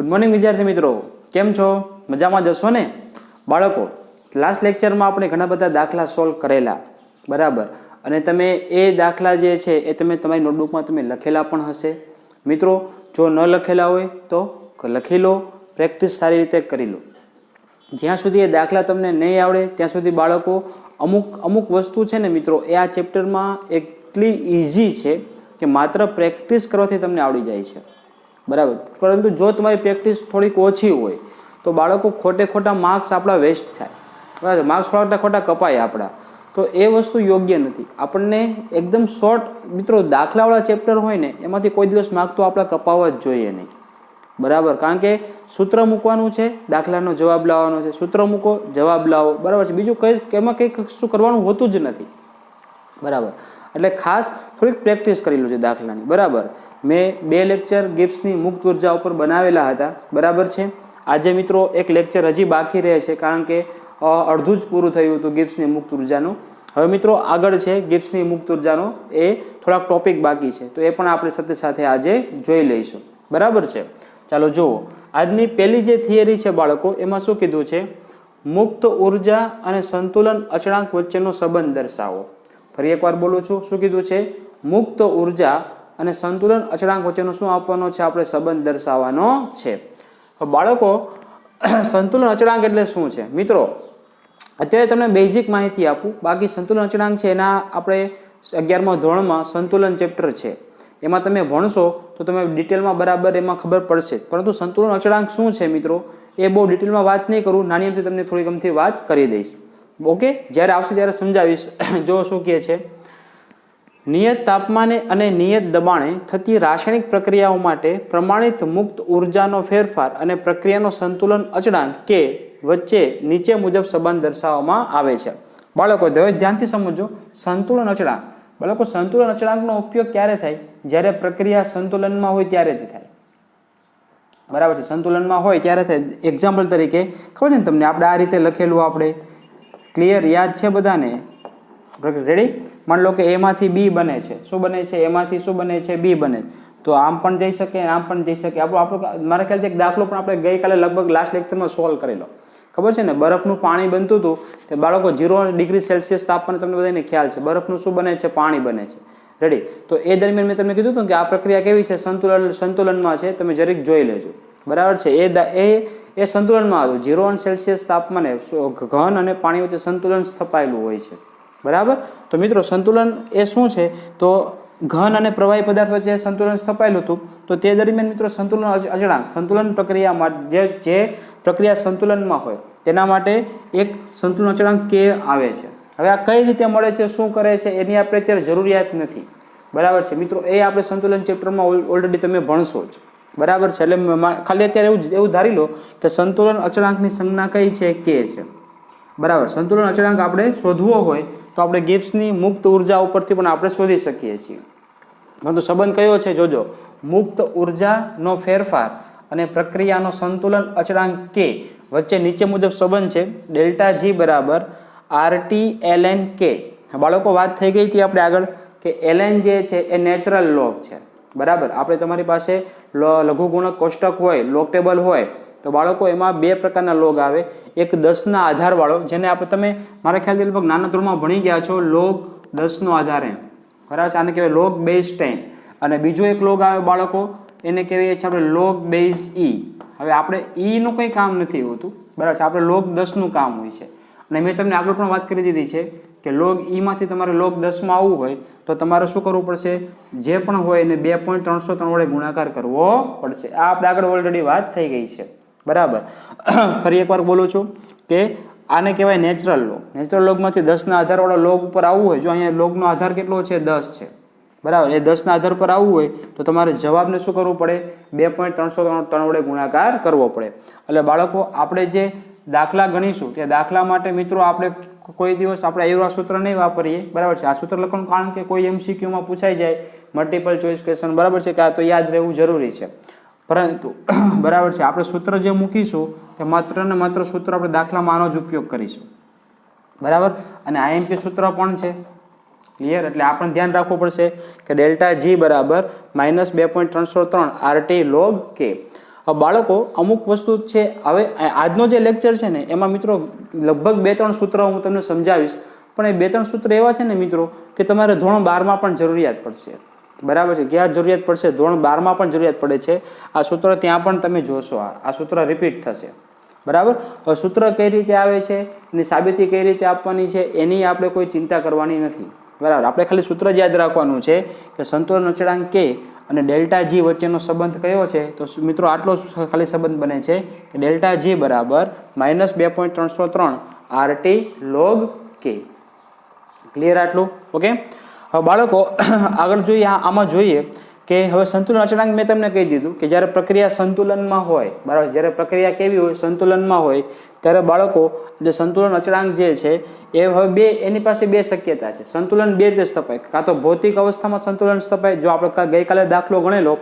Good morning विद्यार्थी मित्रों, केम छो? मजामां जशो ने? बाळको, लास्ट लेक्चर में आपणे घणा बधा दाखला सोल्व करेला, बराबर। अने तमे ए दाखला जे छे ए तमे तमारी नोटबुक में तमे लखेला पण हशे। मित्रों, जो न लखेला होय तो लखी लो, प्रेक्टिस सारी रीते करी लो। ज्यां सुधी ए दाखला तमने नहीं आवडे त्यां सुधी बाळको अमुक अमुक वस्तु छे ने मित्रों ए आ चेप्टर में એટલી ઇઝી છે કે માત્ર પ્રેક્ટિસ કરવાથી તમને આવડી જાય છે, બરાબર। પરંતુ જો તમારી પ્રેક્ટિસ થોડીક ઓછી હોય તો બાળકો ખોટે ખોટા માર્ક્સ આપણા વેસ્ટ થાય, બરાબર। માર્ક્સ ખોટા ખોટા કપાય આપણા, તો એ વસ્તુ યોગ્ય નથી। આપણને એકદમ શોર્ટ મિત્રો દાખલાવાળા ચેપ્ટર હોય ને એમાંથી કોઈ દિવસ માર્ક તો આપણા કપાવવા જ જોઈએ નહીં, બરાબર। કારણ કે સૂત્ર મૂકવાનું છે, દાખલાનો જવાબ લાવવાનો છે, સૂત્ર મૂકો જવાબ લાવો, બરાબર છે। બીજું કંઈ એમાં કંઈ કશું કરવાનું હોતું જ નથી, બરાબર। એટલે ખાસ થોડીક પ્રેક્ટિસ કરેલું છે દાખલાની, બરાબર। મેં 2 લેક્ચર ગિબ્સની મુક્ત ઉર્જા ઉપર બનાવેલા હતા, બરાબર છે। આજે મિત્રો એક લેક્ચર હજી બાકી રહે છે કારણ કે અડધું જ પૂરું થયું હતું ગિબ્સની મુક્ત ઉર્જાનું। હવે મિત્રો આગળ છે ગિબ્સની મુક્ત ઉર્જાનો એ થોડાક ટોપિક બાકી છે, તો એ પણ આપણે સાથે સાથે આજે જોઈ લઈશું, બરાબર છે। ચાલો જુઓ, આજની પહેલી જે થિયરી છે બાળકો એમાં શું કીધું છે? મુક્ત ઉર્જા અને સંતુલન અચળાંક વચ્ચેનો સંબંધ દર્શાવો। ફરી એકવાર બોલું છું, શું કીધું છે? મુક્ત ઉર્જા અને સંતુલન અચળાંક વચ્ચેનો શું આપવાનો છે? આપણે સંબંધ દર્શાવવાનો છે। બાળકો, સંતુલન અચળાંક એટલે શું છે? મિત્રો અત્યારે તમને બેઝિક માહિતી આપું, બાકી સંતુલન અચળાંક છે એના આપણે 11મા ધોરણમાં સંતુલન ચેપ્ટર છે એમાં તમે ભણશો તો તમે ડિટેલમાં બરાબર એમાં ખબર પડશે। પરંતુ સંતુલન અચળાંક શું છે મિત્રો એ બહુ ડિટેલમાં વાત નહીં કરું, નાની અમથી તમને થોડીક અમથી વાત કરી દઈશ, ઓકે। જ્યારે આવશે ત્યારે સમજાવીશ। જો શું કહે છે, નિયત તાપમાને અને નિયત દબાણે થતી રાસાયણિક પ્રક્રિયાઓ માટે પ્રમાણિત મુક્ત ઉર્જાનો ફેરફાર અને પ્રક્રિયાનો સંતુલન અચળાંક કે વચ્ચે નીચે મુજબ સંબંધ દર્શાવવામાં આવે છે। બાળકો હવે ધ્યાનથી સમજો, સંતુલન અચળાંક, બાળકો સંતુલન અચળાંકનો ઉપયોગ ક્યારે થાય? જ્યારે પ્રક્રિયા સંતુલનમાં હોય ત્યારે જ થાય, બરાબર છે। સંતુલનમાં હોય ત્યારે થાય। એક્ઝામ્પલ તરીકે ખબર છે ને તમને, આપણે આ રીતે લખેલું, આપણે ક્લિયર યાદ છે બધાને? રેડી? માની લો કે એમાંથી બી બને છે, શું બને છે? એમાંથી શું બને છે? બી બને, તો આમ પણ જઈ શકે, આમ પણ જઈ શકે। આપણો મારા ખ્યાલથી એક દાખલો પણ આપણે ગઈકાલે લગભગ લાસ્ટ લેક્ચરમાં સોલ્વ કરેલો, ખબર છે ને? બરફનું પાણી બનતું હતું તે બાળકો 0 ડિગ્રી સેલ્સિયસ તાપમાને તમને બધાને ખ્યાલ છે બરફનું શું બને છે? પાણી બને છે, રેડી? તો એ દરમિયાન મેં તમને કીધું હતું કે આ પ્રક્રિયા કેવી છે? સંતુલનમાં છે, તમે જરીક જોઈ લેજો, બરાબર છે। એ સંતુલનમાં હતું, 0 સેલ્સિયસ તાપમાને ઘન અને પાણી વચ્ચે સંતુલન સ્થપાયેલું હોય છે, બરાબર। તો મિત્રો સંતુલન એ શું છે? તો ઘન અને પ્રવાહી પદાર્થ વચ્ચે સંતુલન સ્થપાયેલું હતું, તો તે દરમિયાન મિત્રો સંતુલન અચળાંક, સંતુલન પ્રક્રિયા માટે જે પ્રક્રિયા સંતુલનમાં હોય તેના માટે એક સંતુલન અચળાંક કે આવે છે। હવે આ કઈ રીતે મળે છે, શું કરે છે એની આપણે અત્યારે જરૂરિયાત નથી, બરાબર છે મિત્રો। એ આપણે સંતુલન ચેપ્ટરમાં ઓલરેડી તમે ભણશો જ, બરાબર છે। એટલે ખાલી અત્યારે એવું ધારી લો કે સંતુલન અચળાંકની સંજ્ઞા કઈ છે? કે છે, બરાબર। સંતુલન અચળાંક આપણે શોધવો હોય તો આપણે ગિબ્સની મુક્ત ઉર્જા ઉપરથી પણ આપણે શોધી શકીએ છીએ। પરંતુ સંબંધ કયો છે જોજો, મુક્ત ઉર્જાનો ફેરફાર અને પ્રક્રિયાનો સંતુલન અચળાંક કે વચ્ચે નીચે મુજબ સંબંધ છે, ડેલ્ટા જી બરાબર RT ln K। બાળકો વાત થઈ ગઈ હતી આપણે આગળ કે ln જે છે એ નેચરલ લોગ છે, બરાબર। આપણે તમારી પાસે લઘુગુણક કોષ્ટક હોય, લોગ ટેબલ હોય તો બાળકો એમાં 2 પ્રકારના લોગ આવે, એક 10ના આધારવાળો, જેને આપણે તમે મારા ખ્યાલથી લગભગ નાના ધોરણમાં ભણી ગયા છો, લોગ 10નો આધાર એમ, બરાબર છે, આને કહેવાય લોગ બેઝ 10। અને બીજો એક લોગ આવે બાળકો, એને કહેવાય છે આપણે લોગ બેઝ E। હવે આપણે ઈનું કંઈ કામ નથી હોતું, બરાબર છે, આપણે લોગ 10નું કામ હોય છે। અને મેં તમને આગળ પણ વાત કરી દીધી છે કે લોગ ઈમાંથી તમારે લોગ 10માં આવવું હોય તો તમારે શું કરવું પડશે? જે પણ હોય એને 2.303 વડે ગુણાકાર કરવો પડશે। આ આપણે આગળ ઓલરેડી વાત થઈ ગઈ છે, બરાબર। ફરી એકવાર બોલું છું કે આને કહેવાય નેચરલ લોગ। નેચરલ લોગમાંથી 10ના આધારવાળો લોગ ઉપર આવવું હોય, જો અહીંયા લોગનો આધાર કેટલો છે? 10 છે, બરાબર। એ 10ના આધાર પર આવવું હોય તો તમારે જવાબને શું કરવું પડે? 2.303 વડે ગુણાકાર કરવો પડે। એટલે બાળકો આપણે જે દાખલા ગણીશું તે દાખલા માટે મિત્રો આપણે કોઈ દિવસ આપણે એવા સૂત્ર નહીં વાપરીએ, બરાબર છે। આ સૂત્ર લખવાનું કારણ કે કોઈ MCQમાં પૂછાઈ જાય, મલ્ટિપલ ચોઇસ ક્વેશ્ચન, બરાબર છે, કે આ તો યાદ રહેવું જરૂરી છે। પરંતુ બરાબર છે, આપણે સૂત્ર જે મૂકીશું તે માત્ર ને માત્ર સૂત્ર આપણે દાખલામાં આનો જ ઉપયોગ કરીશું, બરાબર। અને IMP સૂત્ર પણ છે, ક્લિયર? એટલે આપણે ધ્યાન રાખવું પડશે કે ડેલ્ટા G બરાબર -2.303 RT log K। બાળકો અમુક વસ્તુ છે, હવે આજનો જે લેક્ચર છે ને એમાં મિત્રો લગભગ 2-3 સૂત્ર હું તમને સમજાવીશ, પણ એ 2-3 સૂત્ર એવા છે ને મિત્રો કે તમારે ધોરણ 12માં પણ જરૂરિયાત પડશે, બરાબર છે. ક્યાં જરૂરિયાત પડશે? ધોરણ 12માં પણ જરૂરિયાત પડે છે. આ સૂત્ર ત્યાં પણ તમે જોશો, આ સૂત્ર રિપીટ થશે, બરાબર. હવે સૂત્ર કઈ રીતે આવે છે, એની સાબિતી કઈ રીતે આપવાની છે, એની આપણે કોઈ ચિંતા કરવાની નથી, બરાબર. આપણે ખાલી સૂત્ર જ યાદ રાખવાનું છે કે સંતુલન અચળાંક કે અને ડેલ્ટા જી વચ્ચેનો સંબંધ કયો છે. તો મિત્રો આટલો ખાલી સંબંધ બને છે કે ડેલ્ટા જી બરાબર -2.303 RT log K. ક્લિયર આટલું? ઓકે. હવે બાળકો આગળ જોઈએ, આમાં જોઈએ કે હવે સંતુલન અચળાંક મેં તમને કહી દીધું કે જ્યારે પ્રક્રિયા સંતુલનમાં હોય, બરાબર, જ્યારે પ્રક્રિયા કેવી હોય? સંતુલનમાં હોય, ત્યારે બાળકો જે સંતુલન અચળાંક જે છે એ હવે એની પાસે બે શક્યતા છે. સંતુલન બે રીતે સ્થપાય, કાં તો ભૌતિક અવસ્થામાં સંતુલન સ્થપાય, જો આપણે ગઈકાલે દાખલો ગણેલો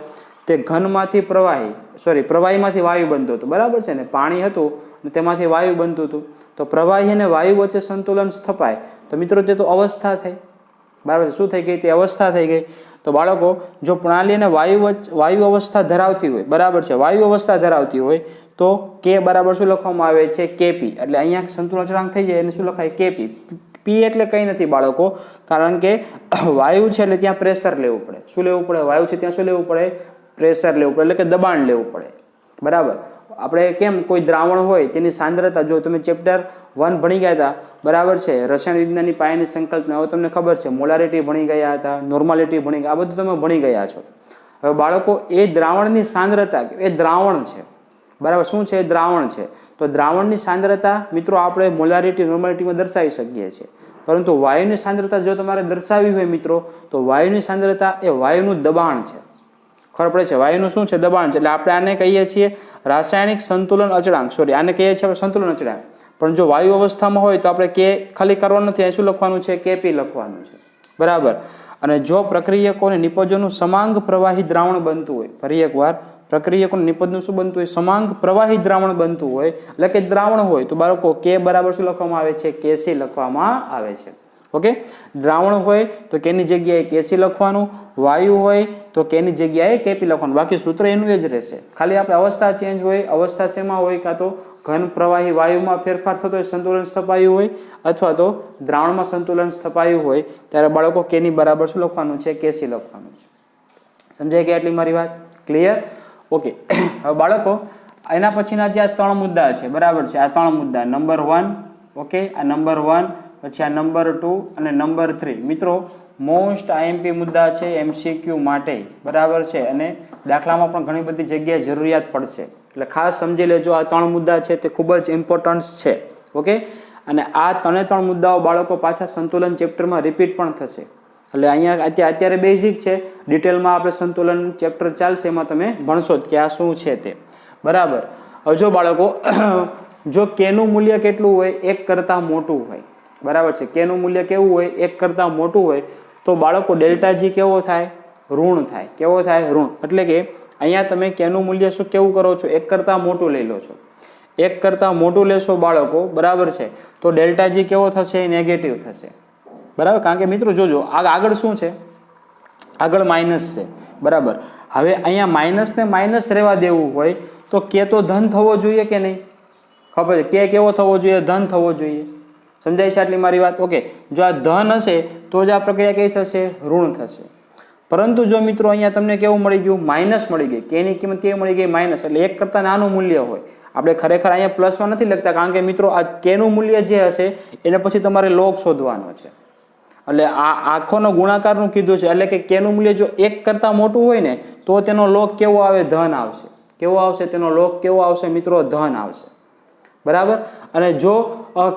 તે ઘનમાંથી પ્રવાહીમાંથી વાયુ બનતું હતું, બરાબર છે ને, પાણી હતું અને તેમાંથી વાયુ બનતું હતું, તો પ્રવાહી અને વાયુ વચ્ચે સંતુલન સ્થપાય તો મિત્રો તે તો અવસ્થા થઈ, બરાબર. શું થઈ ગઈ? તે અવસ્થા થઈ ગઈ. તો બાળકો જો પ્રણાલી અને વાયુ અવસ્થા ધરાવતી હોય, બરાબર છે, વાયુ અવસ્થા ધરાવતી હોય તો કે બરાબર શું લખવામાં આવે છે? કેપી. એટલે અહીંયા સંતુલન અચળાંક થઈ જાય એને શું લખાય? કેપી. પી એટલે કંઈ નથી બાળકો, કારણ કે વાયુ છે એટલે ત્યાં પ્રેશર લેવું પડે. શું લેવું પડે? વાયુ છે ત્યાં શું લેવું પડે? પ્રેશર લેવું પડે, એટલે કે દબાણ લેવું પડે, બરાબર. આપણે કેમ કોઈ દ્રાવણ હોય તેની સાંદ્રતા, જો તમે ચેપ્ટર 1 ભણી ગયા હતા, બરાબર છે, રસાયણ વિજ્ઞાનની પાયાની સંકલ્પના, હવે તમને ખબર છે, મોલારિટી ભણી ગયા હતા, નોર્માલિટી ભણી ગયા, આ બધું તમે ભણી ગયા છો. હવે બાળકો એ દ્રાવણની સાંદ્રતા, એ દ્રાવણ છે, બરાબર. શું છે? દ્રાવણ છે. તો દ્રાવણની સાંદ્રતા મિત્રો આપણે મોલારિટી, નોર્માલિટીમાં દર્શાવી શકીએ છીએ, પરંતુ વાયુની સાંદ્રતા જો તમારે દર્શાવવી હોય મિત્રો, તો વાયુની સાંદ્રતા એ વાયુનું દબાણ છે. ખબર પડે છે? વાયુનું શું છે? દબાણ છે. એટલે આપણે આને કહીએ છીએ રાસાયણિક સંતુલન અચળાંક, આને કહીએ છીએ સંતુલન અચળાંક. પણ જો વાયુ અવસ્થામાં હોય તો આપણે કે ખાલી કરવાનું નથી, શું લખવાનું છે? કેપી લખવાનું છે, બરાબર. અને જો પ્રક્રિયકો અને નિપજોનું સમાંગ પ્રવાહી દ્રાવણ બનતું હોય, ફરી એકવાર, પ્રક્રિયકો નિપજનું શું બનતું હોય? સમાંગ પ્રવાહી દ્રાવણ બનતું હોય, એટલે કે દ્રાવણ હોય, તો બાળકો કે બરાબર શું લખવામાં આવે છે? કેસી લખવામાં આવે છે. ઓકે. દ્રાવણ હોય તો કેની જગ્યાએ કેસી લખવાનું, વાયુ હોય તો કેની જગ્યાએ કેપી લખવાનું, બાકી સૂત્ર એનું જ રહેશે. ખાલી આપણે અવસ્થા ચેન્જ હોય, અવસ્થા શેમાં હોય? કાં તો ઘન પ્રવાહી વાયુમાં ફેરફાર થતો હોય, સંતુલન સ્થપાયું હોય, અથવા તો દ્રાવણમાં સંતુલન સ્થપાયું હોય, ત્યારે બાળકો કેની બરાબર શું લખવાનું છે? કેસી લખવાનું છે. સમજાય કે આટલી મારી વાત? ક્લિયર? ઓકે. હવે બાળકો એના પછીના જે આ 3 મુદ્દા છે, બરાબર છે, આ 3 મુદ્દા, નંબર 1, ઓકે, આ નંબર 1, પછી આ નંબર 2 અને નંબર 3 મિત્રો મોસ્ટ આઈએમપી મુદ્દા છે MCQ માટે, બરાબર છે, અને દાખલામાં પણ ઘણી બધી જગ્યાએ જરૂરિયાત પડશે, એટલે ખાસ સમજી લેજો. આ 3 મુદ્દા છે તે ખૂબ જ ઇમ્પોર્ટન્સ છે, ઓકે. અને આ 3 મુદ્દાઓ બાળકો પાછા સંતુલન ચેપ્ટરમાં રિપીટ પણ થશે, એટલે અહીંયા અત્યારે બેઝિક છે, ડિટેલમાં આપણે સંતુલન ચેપ્ટર ચાલશે, એમાં તમે ભણશો કે આ શું છે તે, બરાબર. હવે જો બાળકો જો કેનું મૂલ્ય કેટલું હોય? 1 કરતાં મોટું હોય, બરાબર છે. કેનું મૂલ્ય કેવું હોય? 1 કરતાં મોટું હોય તો બાળકો ડેલ્ટા જી કેવો થાય? ઋણ થાય. કેવો થાય? ઋણ. એટલે કે અહીંયા તમે કેનું મૂલ્ય શું કેવું કરો છો? 1 કરતાં મોટું લઈ લો છો. 1 કરતાં મોટું લેશો બાળકો, બરાબર છે, તો ડેલ્ટા જી કેવો થશે? નેગેટિવ થશે, બરાબર. કારણ કે મિત્રો જોજો આગળ શું છે? આગળ માઇનસ છે, બરાબર. હવે અહીંયા માઇનસ ને માઇનસ રહેવા દેવું હોય તો કે તો ધન થવો જોઈએ કે નહીં? ખબર છે? કે કેવો થવો જોઈએ? ધન થવો જોઈએ. સમજાય છે આટલી મારી વાત? ઓકે. જો આ ધન હશે તો જ આ પ્રક્રિયા કઈ થશે? ઋણ થશે. પરંતુ જો મિત્રો અહીંયા તમને કેવું મળી ગયું? માઇનસ મળી ગઈ. કેની કિંમત કેવી મળી ગઈ? માઇનસ. એટલે 1 કરતાં નાનું મૂલ્ય હોય. આપણે ખરેખર અહીંયા પ્લસમાં નથી લખતા, કારણ કે મિત્રો આ કેનું મૂલ્ય જે હશે એને પછી તમારે લોગ શોધવાનો છે, એટલે આ આખોનો ગુણાકારનું કીધું છે. એટલે કે કેનું મૂલ્ય જો 1 કરતાં મોટું હોય ને તો તેનો લોગ કેવો આવે? ધન આવશે. કેવો આવશે? તેનો લોગ કેવો આવશે મિત્રો? ધન આવશે, બરાબર. અને જો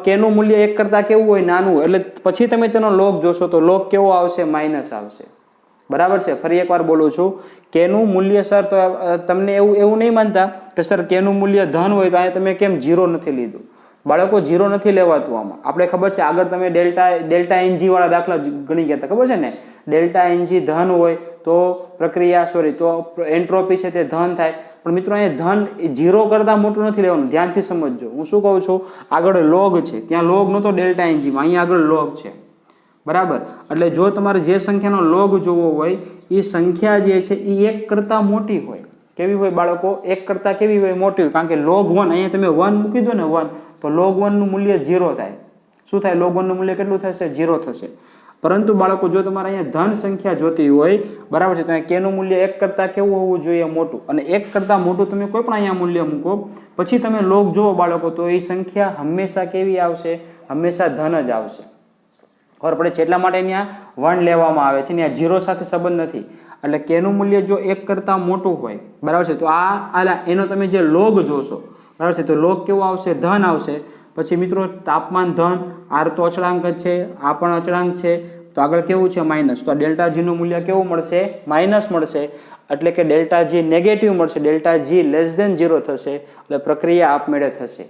કેનું મૂલ્ય 1 કરતાં કેવું હોય? નાનું, એટલે પછી તમે તેનો લોગ જોશો તો લોગ કેવો આવશે? માઇનસ આવશે, બરાબર છે. ફરી એકવાર બોલું છું, કેનું મૂલ્ય સર, તો તમને એવું નહીં માનતા કે સર કેનું મૂલ્ય ધન હોય તો અહીંયા તમે કેમ 0 નથી લીધું? બાળકો 0 નથી લેવાતું આમાં. આપણે ખબર છે આગળ તમે ડેલ્ટા એનજી વાળા દાખલા ગણી ગયા હતા, ખબર છે ને? ડેલ્ટા એનજી ધન હોય તો પ્રક્રિયા તો એન્ટ્રોપી છે તે ધન થાય. પણ મિત્રો અહીંયા ધન 0 કરતાં મોટું નથી લેવાનું, ધ્યાનથી સમજજો. હું શું કહું છું? આગળ લોગ છે, ત્યાં લોગ નહોતો ડેલ્ટા એનજીમાં, અહીંયા આગળ લોગ છે, બરાબર. એટલે જો તમારે જે સંખ્યાનો લોગ જોવો હોય એ સંખ્યા જે છે એ 1 કરતાં મોટી હોય, કેવી હોય બાળકો? 1 કરતાં કેવી હોય? મોટી હોય. કારણ કે log 1 અહીંયા તમે 1 મૂકી દો ને 1, તો log 1 નું મૂલ્ય 0 થાય. શું થાય? log 1 નું મૂલ્ય કેટલું થશે? 0 થશે. પરંતુ બાળકો જો તમારે અહીંયા ધન સંખ્યા જોતી હોય, બરાબર છે, તો અહીંયા k નું મૂલ્ય 1 કરતાં કેવું હોવું જોઈએ? મોટું. અને 1 કરતાં મોટું તમે કોઈ પણ અહીંયા મૂલ્ય મૂકો, પછી તમે log જુઓ બાળકો, તો એ સંખ્યા હંમેશા કેવી આવશે? હંમેશા ધન જ આવશે. ખબર પડે છે? એટલા માટે અહીંયા 1 લેવામાં આવે છે, અહીંયા 0 સાથે સંબંધ નથી. એટલે k નું મૂલ્ય જો 1 કરતાં મોટું હોય, બરાબર છે, તો એનો તમે જે log જોશો, બરાબર છે, તો log કેવો આવશે? ધન આવશે. પછી મિત્રો તાપમાન ધન, r તો અચળાંક જ છે, આ પણ અચળાંક છે, તો આગળ કેવું છે? માઇનસ. તો આ ડેલ્ટા જી નું મૂલ્ય કેવું મળશે? માઇનસ મળશે. એટલે કે ડેલ્ટા જી નેગેટિવ મળશે, ડેલ્ટા જી લેસ ધેન 0 થશે. એટલે પ્રક્રિયા આપમેળે થશે.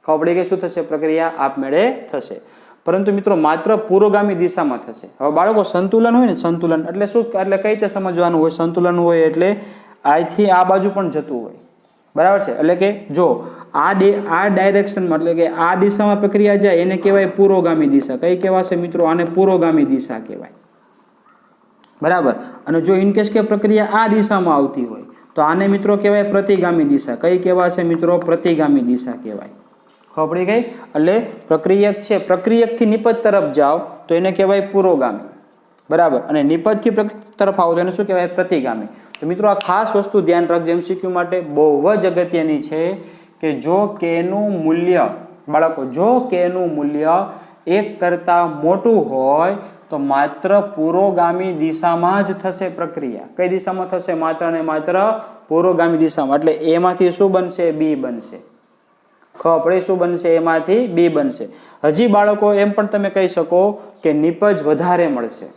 ખબર પડી કે શું થશે? પ્રક્રિયા આપમેળે થશે. પરંતુ મિત્રો માત્ર પુરોગામી દિશામાં થશે. હવે બાળકો સંતુલન હોય ને, સંતુલન એટલે શું? એટલે કઈ રીતે સમજવાનું હોય? સંતુલન હોય એટલે અહીંથી આ બાજુ પણ જતું હોય, બરાબર છે. એટલે કે જો આ ડાયરેક્શનમાં, એટલે કે આ દિશામાં પ્રક્રિયા જાય એને કહેવાય પુરોગામી દિશા. કઈ કહેવાશે મિત્રો? આને પુરોગામી દિશા કહેવાય, બરાબર. અને જો ઇનકેસ કે પ્રક્રિયા આ દિશામાં આવતી હોય તો આને મિત્રો કહેવાય પ્રતિગામી દિશા. કઈ કહેવાશે મિત્રો? પ્રતિગામી દિશા કહેવાય. ખબર પડી ગઈ? એટલે પ્રક્રિયક છે, પ્રક્રિયકથી નિપજ તરફ જાઓ તો એને કહેવાય પુરોગામી, બરાબર. અને નિપજથી તરફ આવો તો એને શું કહેવાય? પ્રતિગામી. તો મિત્રો આ ખાસ વસ્તુ ધ્યાન રાખજો, MCQ માટે બહુ જ અગત્યની છે કે જો k નું મૂલ્ય, બાળકો, જો k નું મૂલ્ય 1 કરતાં મોટું હોય તો માત્ર પુરોગામી દિશામાં જ થશે પ્રક્રિયા. કઈ દિશામાં થશે? માત્ર ને માત્ર પુરોગામી દિશામાં. એટલે એમાંથી શું બનશે? B બનશે. ખબર પડી? શું બનશે? એમાંથી B બનશે. હજી બાળકો એમ પણ તમે કહી શકો કે નિપજ વધારે મળશે.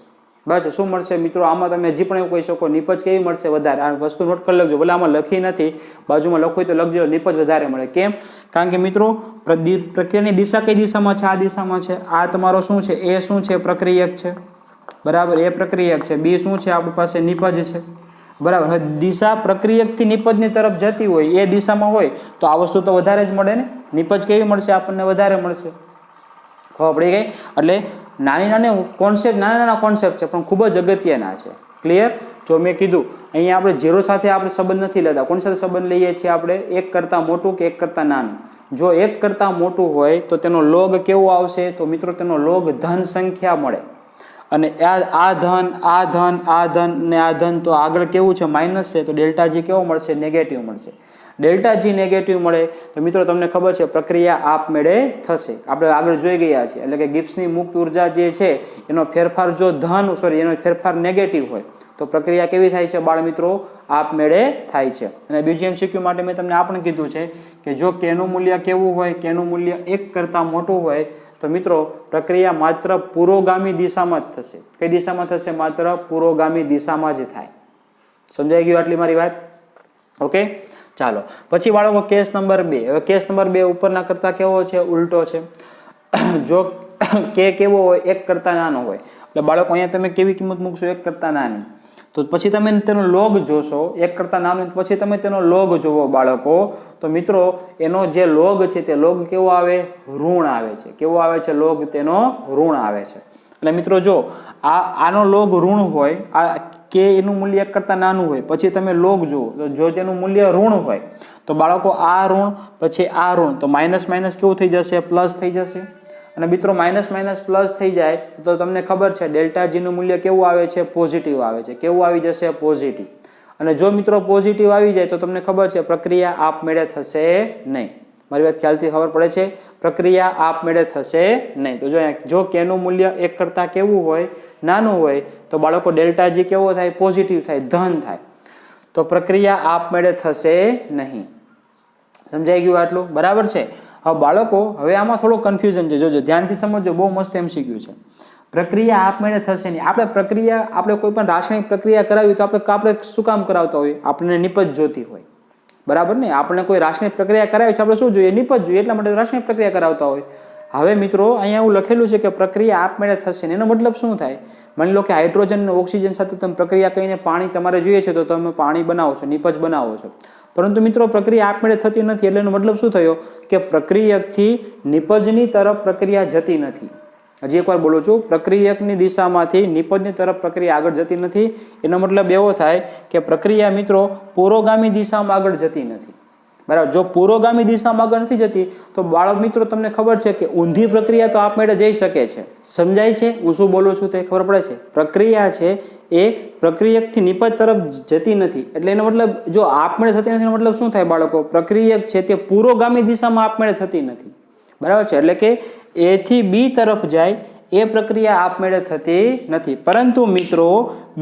બસ શું મળશે મિત્રો? આમાં તમે હજી પણ એવું કહી શકો નિપજ કેવી મળશે? વધારે. આ વસ્તુ નોટ કરી લખજો, ભલે આમાં લખી નથી, બાજુમાં લખો તો લખજો, નિપજ વધારે મળે. કેમ? કારણ કે મિત્રો પ્રક્રિયાની દિશા કઈ દિશામાં છે? આ દિશામાં છે. આ તમારો શું છે? એ શું છે? પ્રક્રિયક છે, બરાબર. એ પ્રક્રિયક છે. B શું છે? આપણી પાસે નિપજ છે, બરાબર. હવે દિશા પ્રક્રિયકથી નિપજની તરફ જતી હોય, એ દિશામાં હોય તો આ વસ્તુ તો વધારે જ મળે ને. નિપજ કેવી મળશે? આપણને વધારે મળશે. ખબર પડી ગઈ? એટલે નાના કોન્સેપ્ટ છે પણ ખૂબ જ અગત્યના છે. ક્લિયર? જો મેં કીધું અહીંયા આપણે 0 સાથે આપણે સંબંધ નથી લેતા. કોની સાથે સંબંધ લઈએ છીએ આપણે? 1 કરતાં મોટું કે 1 કરતાં નાનું. જો 1 કરતાં મોટું હોય તો તેનો log કેવો આવશે? તો મિત્રો તેનો log ધન સંખ્યા મળે. અને આ ધન ને આ ધન તો આગળ કેવું છે? માઇનસ છે. તો ડેલ્ટા જી કેવો મળશે? નેગેટિવ મળશે. ડેલ્ટા જી નેગેટિવ મળે તો મિત્રો તમને ખબર છે પ્રક્રિયા આપમેળે થશે. આપણે આગળ જોઈ ગયા છીએ. એટલે કે ગિબ્સની મુક્ત ઉર્જા જે છે એનો ફેરફાર જો એનો ફેરફાર નેગેટિવ હોય તો પ્રક્રિયા કેવી થાય છે બાળ મિત્રો? આપમેળે થાય છે. અને બીજી MCQ માટે મેં તમને આપણે કીધું છે કે જો k નું મૂલ્ય કેવું હોય? k નું મૂલ્ય 1 કરતાં મોટું હોય તો મિત્રો પ્રક્રિયા માત્ર પુરોગામી દિશામાં જ થશે. કઈ દિશામાં થશે? માત્ર પુરોગામી દિશામાં જ થાય. સમજાઈ ગયું આટલી મારી વાત? ઓકે, ચાલો પછી બાળકો કેસ નંબર 2. હવે કેસ નંબર 2 ઉપરના કરતા કેવો છે? ઉલટો છે. જો k કેવો હોય? 1 કરતાં નાનો હોય. એટલે બાળકો અહીંયા તમે કેવી કિંમત મૂકશો? 1 કરતાં નાની. તો પછી તમે તેનો log જોશો. 1 કરતાં નાનું પછી તમે તેનો log જોવો બાળકો, તો મિત્રો એનો જે log છે તે log કેવો આવે? ઋણ આવે છે. કેવો આવે છે? log તેનો ઋણ આવે છે. એટલે મિત્રો જો આનો log ઋણ હોય, આ k એનું મૂલ્ય 1 કરતાં નાનું હોય, પછી તમે log જુઓ તો જો તેનું મૂલ્ય ઋણ હોય તો બાળકો આ ઋણ પછી આ ઋણ, તો માઇનસ માઇનસ કેવું થઈ જશે? પ્લસ થઈ જશે. અને મિત્રો માઇનસ માઇનસ પ્લસ થઈ જાય તો તમને ખબર છે ડેલ્ટા જી નું મૂલ્ય કેવું આવે છે? પોઝિટિવ આવે છે. કેવું આવી જશે? પોઝિટિવ. અને જો મિત્રો પોઝિટિવ આવી જાય તો તમને ખબર છે પ્રક્રિયા આપમેળે થશે નહીં. મારી વાત ખ્યાલથી ખબર પડે છે? પ્રક્રિયા આપમેળે થશે નહીં. તો જો k નું મૂલ્ય 1 કરતાં કેવું હોય? નાનું હોય તો બાળકો ડેલ્ટા જી કેવો થાય? પોઝિટિવ થાય, ધન થાય. તો પ્રક્રિયા આપમેળે થશે નહીં. સમજાઈ ગયું આટલું? બરાબર છે. હવે બાળકો હવે આમાં થોડો કન્ફ્યુઝન છે, જોજો ધ્યાનથી સમજો, બહુ મસ્ત MCQ છે. પ્રક્રિયા આપમેળે થશે નહીં. આપણે કોઈ પણ રાસાયણિક પ્રક્રિયા કરાવી તો આપણે શું કામ કરાવતા હોય? આપણને નિપજ જોતી હોય, બરાબર ને? આપણે કોઈ રાસાયણિક પ્રક્રિયા કરાવી છે, આપણે શું જોઈએ? નિપજ જોઈએ. એટલા માટે રાસાયણિક પ્રક્રિયા કરાવતા હોય. હવે મિત્રો અહીંયા એવું લખેલું છે કે પ્રક્રિયા આપમેળે થશે ને. એનો મતલબ શું થાય? માની લો કે હાઇડ્રોજન અને ઓક્સિજન સાથે તમે પ્રક્રિયા કરીને પાણી તમારે જોઈએ છે તો તમે પાણી બનાવો છો, નિપજ બનાવો છો. પરંતુ મિત્રો પ્રક્રિયા આપમેળે થતી નથી. એટલે એનો મતલબ શું થયો? કે પ્રક્રિયકથી નિપજની તરફ પ્રક્રિયા જતી નથી. હજી એકવાર બોલું છું, પ્રક્રિયકની દિશામાંથી નિપજની તરફ પ્રક્રિયા આગળ જતી નથી. એનો મતલબ એવો થાય કે પ્રક્રિયા મિત્રો પુરોગામી દિશામાં આગળ જતી નથી. બરાબર, જો પુરોગામી દિશામાં આગળ નથી જતી તો બાળક મિત્રો તમને ખબર છે કે ઊંધી પ્રક્રિયા તો આપમેળે જઈ શકે છે. સમજાય છે હું શું બોલું છું તે ખબર પડે છે? પ્રક્રિયા છે એ પ્રક્રિયકથી નિપજ તરફ જતી નથી. એટલે એનો મતલબ જો આપમેળે થતી નથી એનો મતલબ શું થાય બાળકો? પ્રક્રિયક છે તે પુરોગામી દિશામાં આપમેળે થતી નથી. બરાબર છે, એટલે કે એ થી બી તરફ જાય એ પ્રક્રિયા આપમેળે થતી નથી. પરંતુ મિત્રો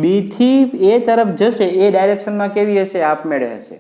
બી થી એ તરફ જશે એ ડાયરેક્શનમાં કેવી હશે? આપમેળે હશે.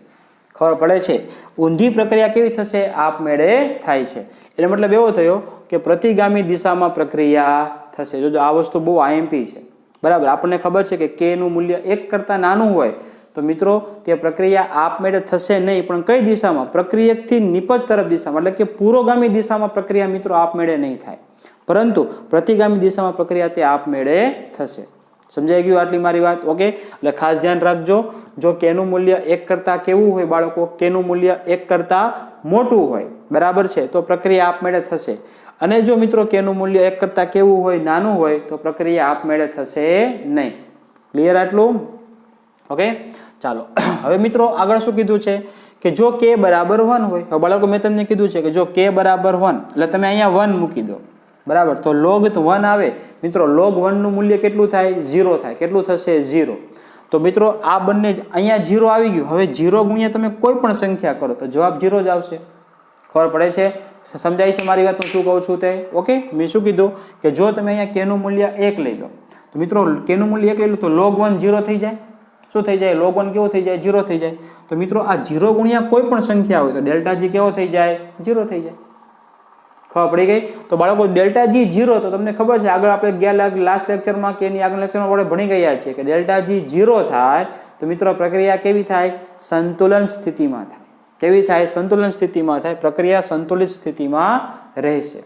ખબર પડે છે? ઊંધી પ્રક્રિયા કેવી થશે? આપમેળે થાય છે. એટલે મતલબ એવો થયો કે પ્રતિગામી દિશામાં પ્રક્રિયા થશે. જો આ વસ્તુ બહુ આઈએમપી છે. બરાબર, આપણને ખબર છે કે કે નું મૂલ્ય 1 કરતા નાનું હોય તો મિત્રો તે પ્રક્રિયા આપમેળે થશે નહીં. પણ કઈ દિશામાં? પ્રક્રિયકથી નિપજ તરફ દિશામાં, એટલે કે પુરોગામી દિશામાં પ્રક્રિયા મિત્રો આપમેળે નહીં થાય, પરંતુ પ્રતિગામી દિશામાં પ્રક્રિયા તે આપમેળે થશે. સમજાઈ ગયું આટલી મારી વાત? ઓકે, એટલે ખાસ ધ્યાન રાખજો. જો કે નું મૂલ્ય 1 કરતા કેવું હોય બાળકો? કે નું મૂલ્ય 1 કરતા મોટું હોય, બરાબર છે, તો પ્રક્રિયા આપમેળે થશે. અને જો મિત્રો કે નું મૂલ્ય 1 કરતા કેવું હોય? નાનું હોય, તો પ્રક્રિયા આપમેળે થશે નહીં. ક્લિયર આટલું? ઓકે, ચાલો હવે મિત્રો આગળ શું કીધું છે કે જો કે બરાબર 1 હોય. હવે બાળકો મેં તમને કીધું છે કે જો કે બરાબર 1 એટલે તમે અહીંયા 1 મૂકી દો. બરાબર, તો log 1 આવે મિત્રો. log 1 નું મૂલ્ય કેટલું થાય? 0 થાય. કેટલું થશે? 0. તો મિત્રો આ બંને અહીંયા 0 આવી ગયું. હવે 0 ગુણ્યા તમે કોઈ પણ સંખ્યા કરો તો જવાબ 0 જ આવશે. ખબર પડે છે? સમજાય છે મારી વાત હું શું કહું છું તે? ઓકે, મેં શું કીધું કે જો તમે અહીંયા કે નું મૂલ્ય 1 લઈ લો તો મિત્રો કે નું મૂલ્ય 1 લઈ લો તો log 1 0 થઈ જાય. શું થઈ જાય? log 1 કેવો થઈ જાય? 0 થઈ જાય. તો મિત્રો આ 0 ગુણ્યા કોઈ પણ સંખ્યા હોય તો ડેલ્ટા જી કેવો થઈ જાય? 0 થઈ જાય. ખબર પડી ગઈ? તો બાળકો ડેલ્ટા જી 0 તો તમને ખબર છે આગળ આપણે ગયા લાસ્ટ લેક્ચરમાં કે એની આગળ લેક્ચરમાં આપણે ભણી ગયા છીએ કે ડેલ્ટા જી 0 થાય તો મિત્રો પ્રક્રિયા કેવી થાય? સંતુલન સ્થિતિમાં થાય. કેવી થાય? સંતુલન સ્થિતિમાં થાય. પ્રક્રિયા સંતુલિત સ્થિતિમાં રહેશે.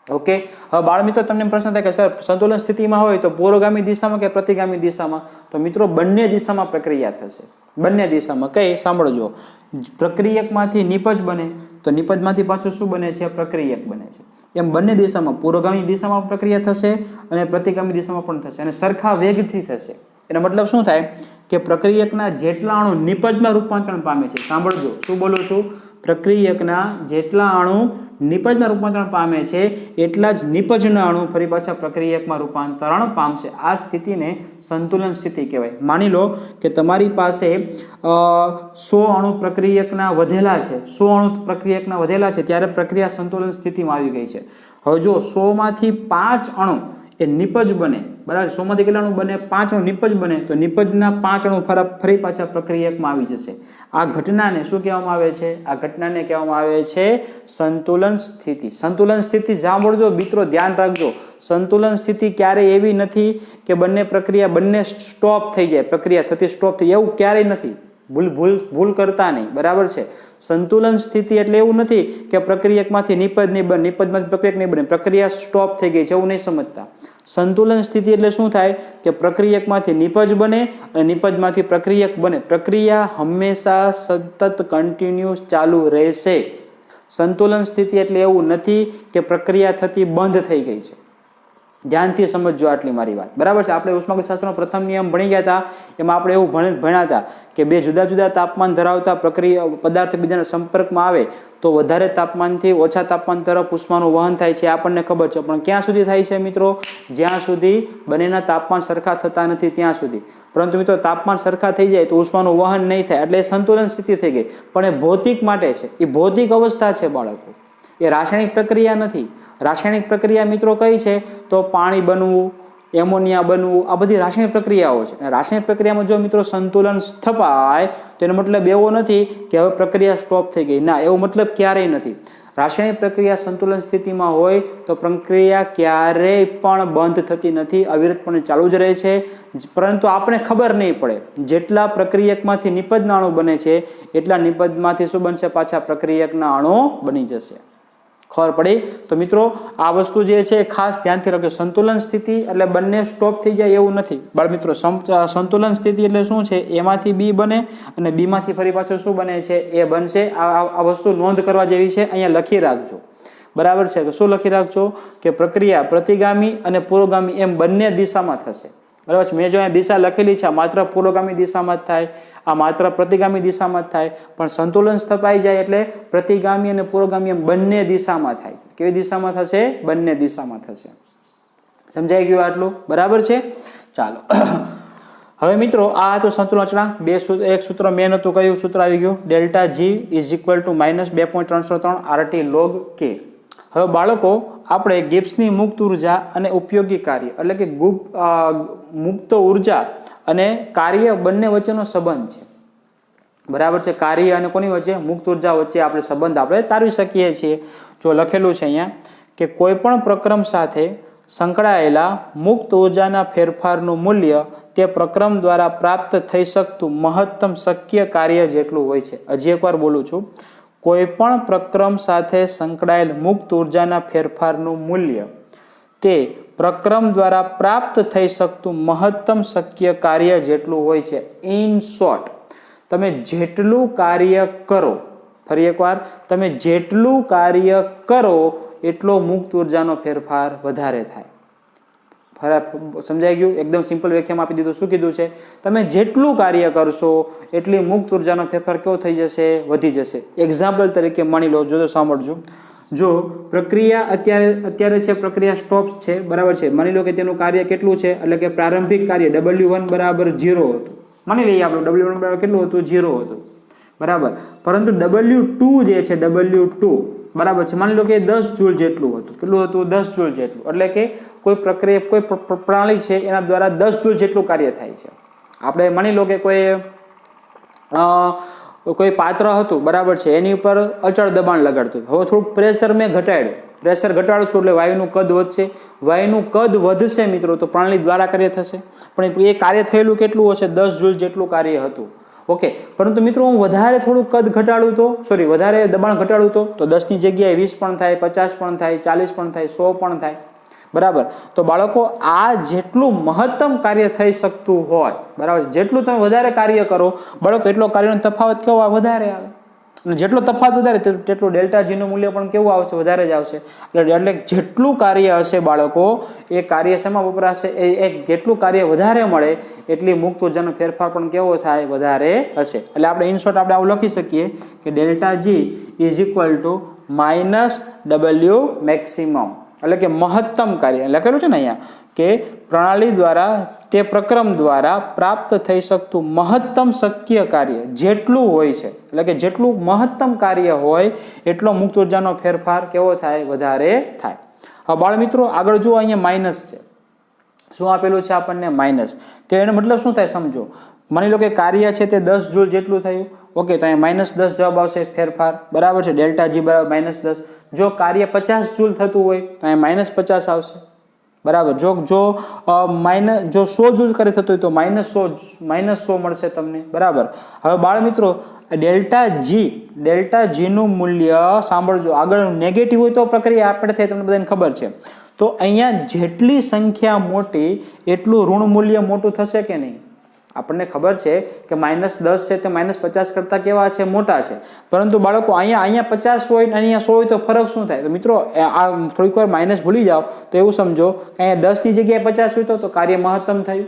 ઓકે, હવે બાળ મિત્રો તમને પ્રશ્ન થાય કે સર સંતુલન સ્થિતિમાં હોય તો પુરોગામી દિશામાં કે પ્રતિગામી દિશામાં? તો મિત્રો બંને દિશામાં પ્રક્રિયા થશે. બંને દિશામાં. કઈ? સાંભળજો, પ્રક્રિયકમાંથી નિપજ બને તો નિપજમાંથી પાછું શું બને છે? પ્રક્રિયક બને છે. એમ બંને દિશામાં પુરોગામી દિશામાં પ્રક્રિયા થશે અને પ્રતિગામી દિશામાં પણ થશે અને સરખા વેગથી થશે. એનો મતલબ શું થાય કે પ્રક્રિયકના જેટલા અણુ નિપજમાં રૂપાંતરણ પામે છે. સાંભળજો શું બોલું છું? પ્રક્રિયકના જેટલા અણુ નિપજમાં રૂપાંતરણ પામે છે એટલા જ નિપજના અણુ ફરી પાછા પ્રક્રિયકમાં રૂપાંતરણ પામશે. આ સ્થિતિને સંતુલન સ્થિતિ કહેવાય. માની લો કે તમારી પાસે 100 અણુ પ્રક્રિયકના વધેલા છે. 100 અણુ પ્રક્રિયકના વધેલા છે ત્યારે પ્રક્રિયા સંતુલન સ્થિતિમાં આવી ગઈ છે. હવે જો 100 માંથી 5 અણુ એ નિપજ બને, બરાબર, 100 માંથી કેટલા અણુ બને? 5 અણુ નિપજ બને તો નિપજના 5 અણુ ફરી પાછા પ્રક્રિયકમાં આવી જશે. આ ઘટનાને શું કહેવામાં આવે છે? આ ઘટનાને કહેવામાં આવે છે સંતુલન સ્થિતિ. સંતુલન સ્થિતિ સાંભળજો મિત્રો, ધ્યાન રાખજો. સંતુલન સ્થિતિ ક્યારેય એવી નથી કે બંને સ્ટોપ થઈ જાય, પ્રક્રિયા થતી સ્ટોપ થઈ જાય, એવું ક્યારેય નથી. ભૂલ કરતા નહીં. બરાબર છે? સંતુલન સ્થિતિ એટલે એવું નથી કે પ્રક્રિયકમાંથી નિપજ નહીં બને, નિપજમાંથી પ્રક્રિયક નહીં બને, પ્રક્રિયા સ્ટોપ થઈ ગઈ છે, એવું નહીં સમજતા. સંતુલન સ્થિતિ એટલે શું થાય કે પ્રક્રિયકમાંથી નિપજ બને અને નિપજમાંથી પ્રક્રિયક બને. પ્રક્રિયા હંમેશા સતત કન્ટિન્યુઅસ ચાલુ રહેશે. સંતુલન સ્થિતિ એટલે એવું નથી કે પ્રક્રિયા થતી બંધ થઈ ગઈ છે. ધ્યાનથી સમજજો આટલી મારી વાત. બરાબર છે? આપણે ઉષ્માગતિશાસ્ત્રનો પ્રથમ નિયમ ભણી ગયા હતા. એમાં આપણે એવું ભણ્યા હતા કે બે જુદા જુદા તાપમાન ધરાવતા પદાર્થ બીજાના સંપર્કમાં આવે તો વધારે તાપમાનથી ઓછા તાપમાન તરફ ઉષ્માનું વહન થાય છે. આપણને ખબર છે. પણ ક્યાં સુધી થાય છે મિત્રો? જ્યાં સુધી બંનેના તાપમાન સરખા થતા નથી ત્યાં સુધી. પરંતુ મિત્રો તાપમાન સરખા થઈ જાય તો ઉષ્માનું વહન નહીં થાય, એટલે સંતુલન સ્થિતિ થઈ ગઈ. પણ એ ભૌતિક માટે છે. એ ભૌતિક અવસ્થા છે બાળકો, એ રાસાયણિક પ્રક્રિયા નથી. રાસાયણિક પ્રક્રિયા મિત્રો કઈ છે? તો પાણી બનવું, એમોનિયા બનવું, આ બધી રાસાયણિક પ્રક્રિયાઓ છે. રાસાયણિક પ્રક્રિયામાં જો મિત્રો સંતુલન સ્થપાય તો એનો મતલબ એવો નથી કે હવે પ્રક્રિયા સ્ટોપ થઈ ગઈ. ના, એવો મતલબ ક્યારેય નથી. રાસાયણિક પ્રક્રિયા સંતુલન સ્થિતિમાં હોય તો પ્રક્રિયા ક્યારેય પણ બંધ થતી નથી, અવિરતપણે ચાલુ જ રહે છે. પરંતુ આપણે ખબર નહીં પડે. જેટલા પ્રક્રિયકમાંથી નિપજના અણુ બને છે એટલા નિપજમાંથી શું બનશે? પાછા પ્રક્રિયકના અણુ બની જશે. ખબર પડી? તો મિત્રો આ વસ્તુ જે છે ખાસ ધ્યાનથી રાખજો. સંતુલન સ્થિતિ એટલે બંને સ્ટોપ થઈ જાય એવું નથી બાળ મિત્રો. સંતુલન સ્થિતિ એટલે શું છે? એમાંથી બી બને અને બી માંથી ફરી પાછું શું બને છે? એ બનશે. આ વસ્તુ નોંધ કરવા જેવી છે, અહીંયા લખી રાખજો. બરાબર છે. તો શું લખી રાખજો કે પ્રક્રિયા પ્રતિગામી અને પુરોગામી એમ બંને દિશામાં થશે. બરાબર છે. મેં જો અહીંયા દિશા લખેલી છે, આ માત્ર પુરોગામી દિશામાં જ થાય, આ માત્ર પ્રતિગામી દિશામાં જ થાય, પણ સંતુલન સ્થપાઈ જાય એટલે પ્રતિગામી અને પુરોગામી એમ બંને દિશામાં થાય છે. કેવી દિશામાં થશે? બંને દિશામાં થશે. સમજાઈ ગયું આટલું? બરાબર છે. ચાલો હવે મિત્રો આ તો સંતુલન અચળાંક એક સૂત્ર મેન હતું. કયું સૂત્ર આવી ગયું? Delta G is equal to -2.303 RT log K. હવે બાળકો આપણે ગિબ્સની મુક્ત ઉર્જા અને ઉપયોગી કાર્ય એટલે કે મુક્ત ઉર્જા અને કાર્ય બંને વચ્ચેનો સંબંધ છે. બરાબર છે. કાર્ય અને કોની વચ્ચે? મુક્ત ઉર્જા વચ્ચે આપણે સંબંધ આપણે તારવી શકીએ છીએ. જો લખેલું છે અહીંયા કે કોઈ પણ પ્રક્રમ સાથે સંકળાયેલા મુક્ત ઉર્જાના ફેરફારનું મૂલ્ય તે પ્રક્રમ દ્વારા પ્રાપ્ત થઈ શકતું મહત્તમ શક્ય કાર્ય જેટલું હોય છે. હજી એકવાર બોલું છું. કોઈ પણ પ્રક્રમ સાથે સંકળાયેલ મુક્ત ઉર્જાના ફેરફારનું મૂલ્ય તે પ્રક્રમ દ્વારા પ્રાપ્ત થઈ શકતું મહત્તમ શક્ય કાર્ય જેટલું હોય છે. ઇન શોર્ટ, તમે જેટલું કાર્ય કરો, ફરી એકવાર, તમે જેટલું કાર્ય કરો એટલો મુક્ત ઉર્જાનો ફેરફાર વધારે થાય. સમજાઈ ગયું? એકદમ સિમ્પલ વ્યાખ્યામાં આપી દીધું. શું કીધું છે? તમે જેટલું કાર્ય કરશો એટલી મુક્ત ઉર્જાનો ફેરફાર કેવો થઈ જશે? વધી જશે. એક્ઝામ્પલ તરીકે માની લો, જો સાંભળજો. જો પ્રક્રિયા અત્યારે છે, પ્રક્રિયા સ્ટોપ છે, બરાબર છે. માની લો કે તેનું કાર્ય કેટલું છે, એટલે કે પ્રારંભિક કાર્ય W1 બરાબર 0 હતું. માની લઈએ આપણે W1 બરાબર કેટલું હતું? 0 હતું. બરાબર. પરંતુ W2 જે છે, W2 બરાબર છે, માની લો કે 10 જૂલ જેટલું હતું. કેટલું હતું? 10 જૂલ જેટલું. એટલે કે કોઈ પ્રક્રિયા, કોઈ પ્રણાલી છે એના દ્વારા 10 જૂલ જેટલું કાર્ય થાય છે. આપણે માની લો કે કોઈ પાત્ર હતું, બરાબર છે, એની ઉપર અચળ દબાણ લગાડતું. હવે થોડુંક પ્રેશર મેં ઘટાડ્યું. પ્રેશર ઘટાડશું એટલે વાયુનું કદ વધશે. વાયુનું કદ વધશે મિત્રો તો પ્રણાલી દ્વારા કાર્ય થશે. પણ એ કાર્ય થયેલું કેટલું હશે? 10 જૂલ જેટલું કાર્ય હતું. ઓકે. પરંતુ મિત્રો હું વધારે થોડું કદ ઘટાડું તો, વધારે દબાણ ઘટાડું તો 10 ની જગ્યાએ 20 પણ થાય, 50 પણ થાય, 40 પણ થાય, 100 પણ થાય. બરાબર. તો બાળકો આ જેટલું મહત્તમ કાર્ય થઈ શકતું હોય, બરાબર, જેટલું તમે વધારે કાર્ય કરો બાળકો એટલો કાર્યનો તફાવત કેવો વધારે આવે. અને જેટલો તફાવત વધારે તેટલું ડેલ્ટા જી નું મૂલ્ય પણ કેવું આવશે? વધારે જ આવશે. એટલે જેટલું કાર્ય હશે બાળકો, એ કાર્ય શેમાં વપરાશે? એ જેટલું કાર્ય વધારે મળે એટલી મુક્ત ઉર્જાનો ફેરફાર પણ કેવો થાય? વધારે હશે. એટલે આપણે ઇન શોર્ટ આપણે આવું લખી શકીએ કે delta G is equal to -W maximum, એટલે કે મહત્તમ કાર્ય. લખેલું છે ને અહીંયા કે પ્રણાલી દ્વારા, તે પ્રક્રમ દ્વારા પ્રાપ્ત થઈ શકતું મહત્તમ શક્ય કાર્ય જેટલું હોય છે, એટલે કે જેટલું મહત્તમ કાર્ય હોય એટલો મુક્ત ઉર્જાનો ફેરફાર કેવો થાય? વધારે થાય. હવે બાળ મિત્રો આગળ જુઓ, અહીંયા માઇનસ છે. શું આપેલું છે આપણને? માઇનસ. તો એનો મતલબ શું થાય? સમજો. માની લો કે કાર્ય છે તે 10 જૂલ જેટલું થયું. ઓકે. તો અહીંયા -10 જવાબ આવશે ફેરફાર. બરાબર છે. ડેલ્ટા જી બરાબર -10. જો કાર્ય 50 જૂલ થતું હોય તો અહીંયા -50 આવશે. બરાબર. જો 100 જૂલ કાર્ય થતું હોય તો -100 મળશે તમને. બરાબર. હવે બાળ મિત્રો ડેલ્ટા જી નું મૂલ્ય સાંભળજો. આગળ નેગેટિવ હોય તો પ્રક્રિયા આપણે થાય, તમને બધાને ખબર છે. તો અહીંયા જેટલી સંખ્યા મોટી એટલું ઋણ મૂલ્ય મોટું થશે કે નહીં? આપણને ખબર છે કે -10 છે તે -50 કરતા કેવા છે? મોટા છે. પરંતુ બાળકો અહીંયા 50 હોય અને અહીંયા 100 હોય તો ફરક શું થાય? તો મિત્રો આ થોડીક વાર માઇનસ ભૂલી જાઓ તો એવું સમજો કે અહીંયા 10 ની જગ્યાએ 50 હોય તો કાર્ય મહત્તમ થયું,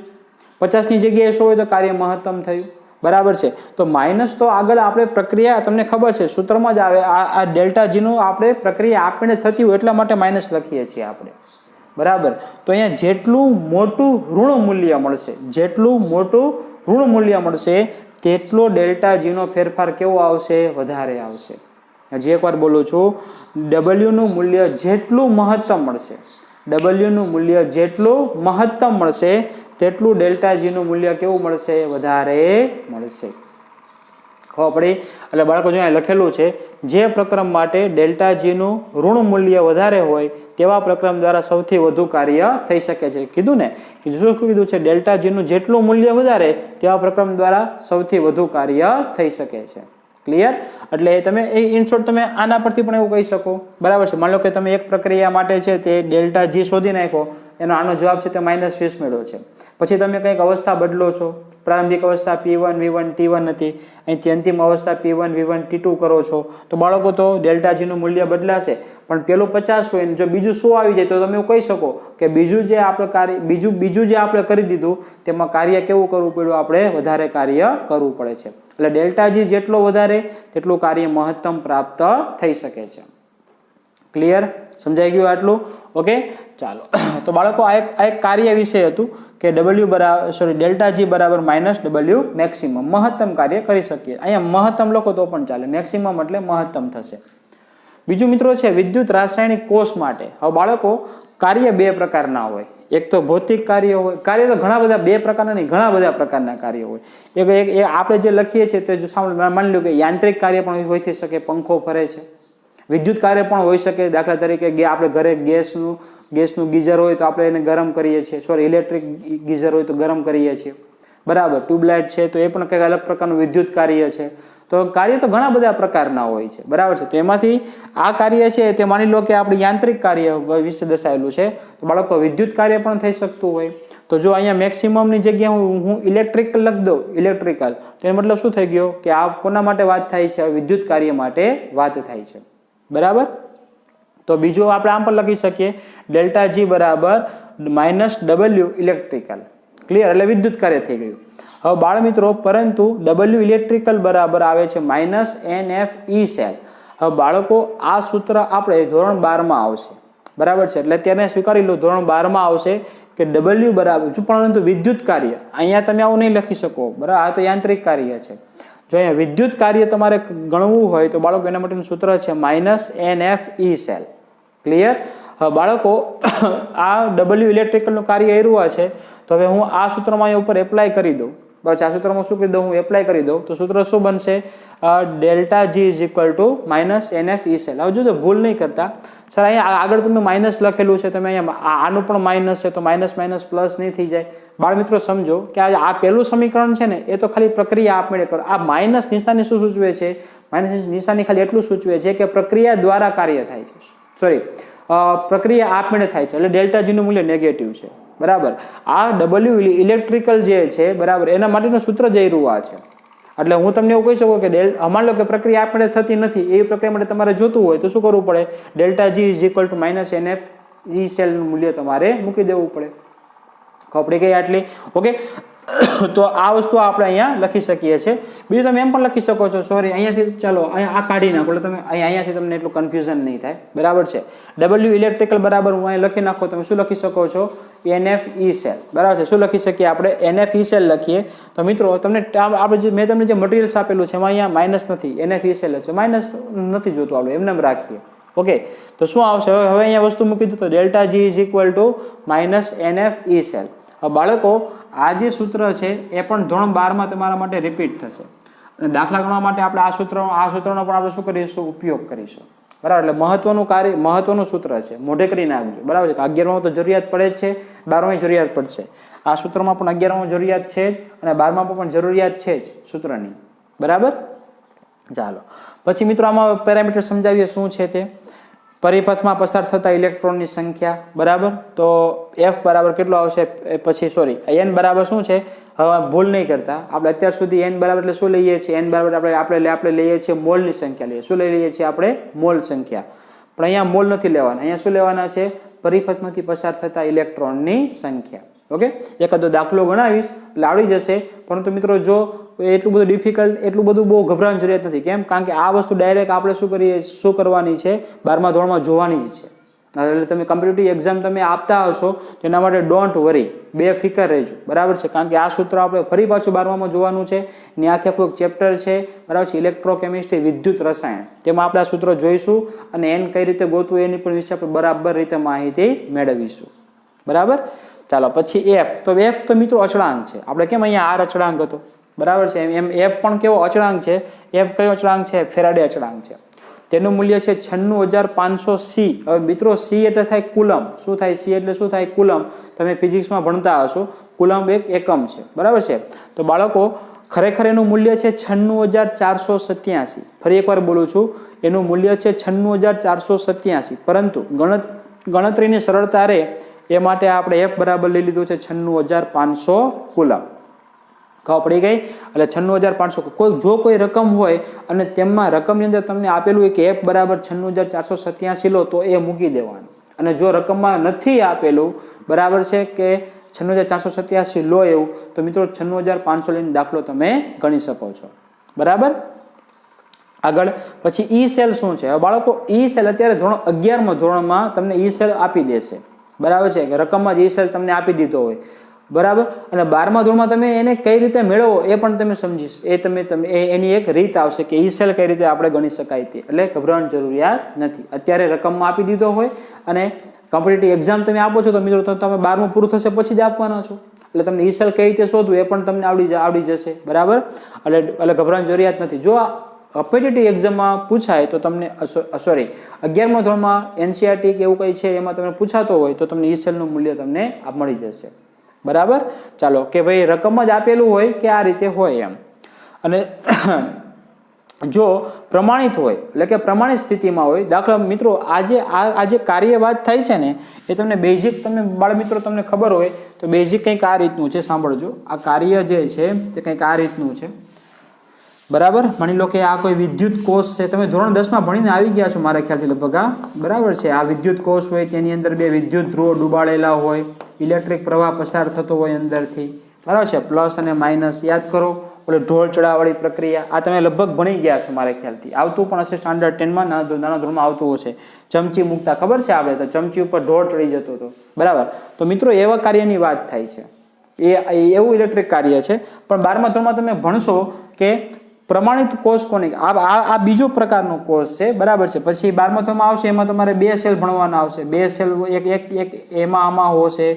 50 ની જગ્યાએ 100 હોય તો કાર્ય મહત્તમ થયું. બરાબર છે. તો માઇનસ તો આગળ આપણે પ્રક્રિયા, તમને ખબર છે સૂત્રમાં જ આવે, આ ડેલ્ટા જી નું આપણે પ્રક્રિયા આપણે થતી હોય એટલા માટે માઇનસ લખીએ છીએ આપણે. બરાબર. તો અહીંયા જેટલું મોટું ઋણ મૂલ્ય મળશે, જેટલું મોટું ઋણ મૂલ્ય મળશે તેટલો ડેલ્ટા જી નો ફેરફાર કેવો આવશે? વધારે આવશે. હજી એકવાર બોલું છું, W નું મૂલ્ય જેટલું મહત્તમ મળશે, W નું મૂલ્ય જેટલું મહત્તમ મળશે તેટલું ડેલ્ટા જી નું મૂલ્ય કેવું મળશે? વધારે મળશે. ખબર પડી? એટલે બાળકો જો અહીંયા લખેલું છે, જે પ્રક્રમ માટે ડેલ્ટા જી નું ઋણ મૂલ્ય વધારે હોય તેવા પ્રક્રમ દ્વારા સૌથી વધુ કાર્ય થઈ શકે છે. કીધું ને? શું કીધું છે? ડેલ્ટા જી નું જેટલું મૂલ્ય વધારે તેવા પ્રક્રમ દ્વારા સૌથી વધુ કાર્ય થઈ શકે છે. ક્લિયર? એટલે તમે એ ઇનશોર્ટ તમે આના પરથી પણ એવું કહી શકો, બરાબર છે. માની લો કે તમે એક પ્રક્રિયા માટે છે તે ડેલ્ટા જી શોધી નાખો, એનો આનો જવાબ છે તે -20 મેળવ્યો છે. પછી તમે કંઈક અવસ્થા બદલો છો, પ્રારંભિક અવસ્થા P1 V1 T1 હતી, અહીંથી અંતિમ અવસ્થા P1 V1 T2 કરો છો, તો બાળકો તો ડેલ્ટા જીનું મૂલ્ય બદલાશે, પણ પેલું 50 હોય ને જો બીજું 100 આવી જાય તો તમે એવું કહી શકો કે બીજું જે આપણે કાર્ય બીજું જે આપણે કરી દીધું તેમાં કાર્ય કેવું કરવું પડ્યું, આપણે વધારે કાર્ય કરવું પડે છે. એટલે ડેલ્ટા જી જેટલો વધારે તેટલું કાર્ય મહત્તમ પ્રાપ્ત થઈ શકે છે. ક્લિયર? સમજાઈ ગયું આટલું? ઓકે, ચાલો. તો બાળકો આ એક કાર્ય વિશે હતું કે ડેલ્ટા જી બરાબર -W મેક્સિમમ, મહત્તમ કાર્ય કરી શકીએ. અહીંયા મહત્તમ લખો તો પણ ચાલે, મેક્સિમમ એટલે મહત્તમ થશે. બીજું મિત્રો છે વિદ્યુત રાસાયણિક કોષ માટે. હવે બાળકો કાર્ય બે પ્રકારના હોય, એક તો ભૌતિક કાર્ય હોય. કાર્ય તો ઘણા બધા, બે પ્રકારના નહીં, ઘણા બધા પ્રકારના કાર્ય હોય. એક આપણે જે લખીએ છીએ તે જો માની લો કે યાંત્રિક કાર્ય પણ હોઈ થઈ શકે, પંખો ફરે છે. વિદ્યુત કાર્ય પણ હોઈ શકે, દાખલા તરીકે આપણે ઘરે ગેસનું ગીઝર હોય તો આપણે એને ગરમ કરીએ છીએ, ઇલેક્ટ્રિક ગીઝર હોય તો ગરમ કરીએ છીએ, બરાબર. ટ્યુબલાઇટ છે તો એ પણ કંઈક અલગ પ્રકારનું વિદ્યુત કાર્ય છે. તો કાર્ય તો ઘણા બધા પ્રકારના હોય છે, બરાબર છે. તો એમાંથી આ કાર્ય છે તે માની લો કે આપણે યાંત્રિક કાર્ય વિશે દર્શાવેલું છે, તો બાળકો વિદ્યુત કાર્ય પણ થઈ શકતું હોય. તો જો અહીંયા મેક્સિમમની જગ્યાએ હું ઇલેક્ટ્રિકલ લખ દઉં, ઇલેક્ટ્રિકલ, તો એનો મતલબ શું થઈ ગયો કે આ કોના માટે વાત થાય છે? વિદ્યુત કાર્ય માટે વાત થાય છે, બરાબર. તો બીજું આપણે આમ પણ લખી શકીએ ડેલ્ટા જી બરાબર -W ઇલેક્ટ્રિકલ. ક્લિયર? એટલે વિદ્યુત કાર્ય થઈ ગયું. હવે બાળ મિત્રો પરંતુ W ઇલેક્ટ્રિકલ બરાબર આવે છે -NFE સેલ. હવે બાળકો આ સૂત્ર આપણે ધોરણ 12 આવશે, બરાબર છે. એટલે તેને સ્વીકારી લો, ધોરણ 12 આવશે કે W બરાબર, પરંતુ વિદ્યુત કાર્ય અહીંયા તમે આવું નહીં લખી શકો, બરાબર. આ તો યાંત્રિક કાર્ય છે. જો અહીંયા વિદ્યુત કાર્ય તમારે ગણવું હોય તો બાળકો એના માટેનું સૂત્ર છે -NFE સેલ. ક્લિયર? હવે બાળકો આ W ઇલેક્ટ્રિકલનું કાર્ય એરું છે, તો હવે હું આ સૂત્રમાં અહીંયા ઉપર એપ્લાય કરી દઉં, બરાબર. આ સૂત્રમાં શું કરી દઉં? હું એપ્લાય કરી દઉં તો સૂત્ર શું બનશે? Delta G is equal to -NFE cell. હવે જો ભૂલ નહીં કરતા સર, અહીંયા આગળ તમે માઇનસ લખેલું છે, તમે અહીંયા આનું પણ માઇનસ છે તો માઇનસ પ્લસ નહીં થઈ જાય. બાળ મિત્રો સમજો કે આ પહેલું સમીકરણ છે ને એ તો ખાલી પ્રક્રિયા આપમેળે કરો. આ માઇનસ નિશાની શું સૂચવે છે? માઇનસ નિશાની ખાલી એટલું સૂચવે છે કે પ્રક્રિયા દ્વારા કાર્ય થાય છે, પ્રક્રિયા આપમેળે થાય છે, એટલે ડેલ્ટા જી નું મૂલ્ય નેગેટિવ છે, બરાબર. આ W ઇલેક્ટ્રિકલ જે છે, બરાબર, એના માટેનું સૂત્ર જઈ રહ્યું છે. એટલે હું તમને એવું કહી શકું કે માની લો કે પ્રક્રિયા આપમેળે થતી નથી, એવી પ્રક્રિયા માટે તમારે જોતું હોય તો શું કરવું પડે? Delta G is equal to -NFE સેલનું મૂલ્ય તમારે મૂકી દેવું પડે. ખબર ગઈ આટલી? ઓકે. તો આ વસ્તુ આપણે અહીંયા લખી શકીએ છીએ. બીજું તમે એમ પણ લખી શકો છો, અહીંયાથી ચાલો અહીંયા આ કાઢી નાખો, એટલે તમે અહીંયાથી તમને એટલું કન્ફ્યુઝન નહીં થાય, બરાબર છે. W ઇલેક્ટ્રિકલ બરાબર હું અહીંયા લખી નાખો, તમે શું લખી શકો છો? NFE સેલ, બરાબર છે. શું લખી શકીએ આપણે? NFE સેલ લખીએ. તો મિત્રો તમને આપણે મેં તમને જે મટીરિયલ્સ આપેલું છે એમાં અહીંયા માઇનસ નથી, NFE સેલ છે, માઇનસ નથી જોતું, આપણે એમને રાખીએ. ઓકે. તો શું આવશે? હવે અહીંયા વસ્તુ મૂકી દો તો delta G is equal to -NFE cell. હવે બાળકો આ જે સૂત્ર છે એ પણ ધોરણ 12 તમારા માટે રિપીટ થશે, અને દાખલા ગણવા માટે આપણે આ સૂત્રનો પણ આપણે શું કરીશું? ઉપયોગ કરીશું, બરાબર. એટલે મહત્વનું સૂત્ર છે, મોઢે કરી નાખજો, બરાબર છે. 11માં તો જરૂરિયાત પડે જ છે, 12માં જરૂરિયાત પડશે. આ સૂત્રમાં પણ 11માં જરૂરિયાત છે જ, અને 12માં પણ જરૂરિયાત છે જ સૂત્રની, બરાબર. ચાલો પછી મિત્રો આમાં પેરામીટર સમજાવીએ શું છે તે. પરિપથમાં પસાર થતા ઇલેક્ટ્રોનની સંખ્યા, બરાબર. તો F બરાબર કેટલો આવશે? પછી N બરાબર શું છે? હવે ભૂલ નહીં કરતા, આપણે અત્યાર સુધી N બરાબર એટલે શું લઈએ છીએ? N બરાબર આપણે લઈએ છીએ મોલની સંખ્યા લઈએ. શું લઈ લઈએ છીએ આપણે? મોલ સંખ્યા. પણ અહીંયા મોલ નથી લેવાના, અહીંયા શું લેવાના છે? પરિપથમાંથી પસાર થતા ઇલેક્ટ્રોનની સંખ્યા. ઓકે. એકાદો દાખલો ગણાવીશ એટલે આવડી જશે, પરંતુ મિત્રો જો એટલું બધું ડિફિકલ્ટ, એટલું બધું બહુ ગભરાવાની જરૂરિયાત નથી. કેમ? કારણ કે આ વસ્તુ ડાયરેક્ટ આપણે શું કરવાની છે? 12મા ધોરણમાં જોવાની જ છે. એટલે તમે કોમ્પિટિટિવ એક્ઝામ તમે આપતા હશો તો એના માટે ડોન્ટ વરી, બેફિકર રહેજો, બરાબર છે. કારણ કે આ સૂત્ર આપણે ફરી પાછું 12માં જોવાનું છે. ને આખે આખું એક ચેપ્ટર છે, બરાબર છે, ઇલેક્ટ્રોકેમિસ્ટ્રી, વિદ્યુત રસાયણ. તેમાં આપણે આ સૂત્ર જોઈશું અને N કઈ રીતે ગોતવું એની પણ વિશે આપણે બરાબર રીતે માહિતી મેળવીશું, બરાબર. ચાલો પછી F. તો F તો મિત્રો અચળાંક છે. આપણે કેમ અહીંયા R અચળાંક હતો, બરાબર છે, એમ F પણ કેવો અચળાંક છે? F કયો અચળાંક છે? ફેરાડે અચળાંક છે. તેનું મૂલ્ય છે 96500 C. હવે મિત્રો C એટલે થાય કુલમ. શું થાય? C એટલે શું થાય? કુલમ. તમે ફિઝિક્સમાં ભણતા હશો, કુલમ એક એકમ છે, બરાબર છે. તો બાળકો ખરેખર એનું મૂલ્ય છે 96,487. ફરી એકવાર બોલું છું, એનું મૂલ્ય છે 96,487. પરંતુ ગણતરીની સરળતા રહે એ માટે આપણે f બરાબર લઈ લીધું છે 96,500 કુલમ. ખબર પડી ગઈ? એટલે 96,500. કોઈ રકમ હોય અને તેમાં રકમની અંદર તમને આપેલું હોય કે f બરાબર 96,487 લો તો એ મૂકી દેવાનું. અને જો રકમમાં નથી આપેલું, બરાબર છે, કે 96,487 લો એવું, તો મિત્રો 96,500 લઈને દાખલો તમે ગણી શકો છો. બરાબર. આગળ પછી ઈ સેલ શું છે? બાળકો ઈ સેલ અત્યારે ધોરણ 11માં ધોરણમાં તમને ઈ સેલ આપી દેશે. બરાબર છે, કે રકમમાં જ ઈ સેલ તમને આપી દીધો હોય. બરાબર. અને 12મા ધોરણમાં તમે એને કઈ રીતે મેળવો એ પણ તમે સમજીશ. એની એક રીત આવશે કે ઈ સેલ કઈ રીતે આપણે ગણી શકાય તે. એટલે ગભરાવાની જરૂરિયાત નથી. અત્યારે રકમમાં આપી દીધો હોય અને કોમ્પિટિટિવ એક્ઝામ તમે આપો છો તો મિત્રો તમે 12મું પૂરું થશે પછી જ આપવાના છો. એટલે તમને ઈ સેલ કઈ રીતે શોધવું એ પણ તમને આવડી જશે. બરાબર. એટલે ગભરાવાની જરૂરિયાત નથી. જો કોમ્પિટિટિવ એક્ઝામમાં પૂછાય તો તમને 11મા ધોરણમાં એનસીઆરટી કે એવું કંઈ છે એમાં તમને પૂછાતો હોય તો તમને ઈ સેલનું મૂલ્ય તમને મળી જશે. બરાબર. ચાલો, કે ભાઈ રકમ જ આપેલું હોય કે આ રીતે હોય એમ. અને જો પ્રમાણિત હોય એટલે કે પ્રમાણિત સ્થિતિમાં હોય, દાખલા મિત્રો આજે કાર્ય વાત થાય છે ને એ તમને બેઝિક, તમને બાળ મિત્રો તમને ખબર હોય તો બેઝિક કંઈક આ રીતનું છે. સાંભળજો, આ કાર્ય જે છે તે કંઈક આ રીતનું છે. બરાબર. માની લો કે આ કોઈ વિદ્યુત કોષ છે. તમે ધોરણ 10માં ભણીને આવી ગયા છો મારા ખ્યાલથી લગભગ. બરાબર છે. આ વિદ્યુત કોષ હોય, તેની અંદર બે વિદ્યુત ધ્રુવો ડૂબાડેલા હોય, ઇલેક્ટ્રિક પ્રવાહ પસાર થતો હોય અંદરથી. બરાબર છે. પ્લસ અને માઇનસ યાદ કરો, ઓલે ઢોળ ચડાવવાળી પ્રક્રિયા. આ તમે લગભગ ભણી ગયા છો મારા ખ્યાલથી. આવતું પણ હશે સ્ટાન્ડર્ડ 10માં, નાના ધોરણમાં આવતું હશે. ચમચી મૂકતા ખબર છે આપણે, તો ચમચી ઉપર ઢોળ ચડી જતો હતો. બરાબર. તો મિત્રો એવા કાર્યની વાત થાય છે. એવું ઇલેક્ટ્રિક કાર્ય છે. પણ 12મા ધોરણમાં તમે ભણશો કે પ્રમાણિત કોષ કોને, આ બીજો પ્રકારનો કોષ છે. બરાબર છે. પછી 12મા ધોરણમાં આવશે એમાં તમારે 2 સેલ ભણવાના આવશે. 2 સેલ, એક એમાં આમાં હશે,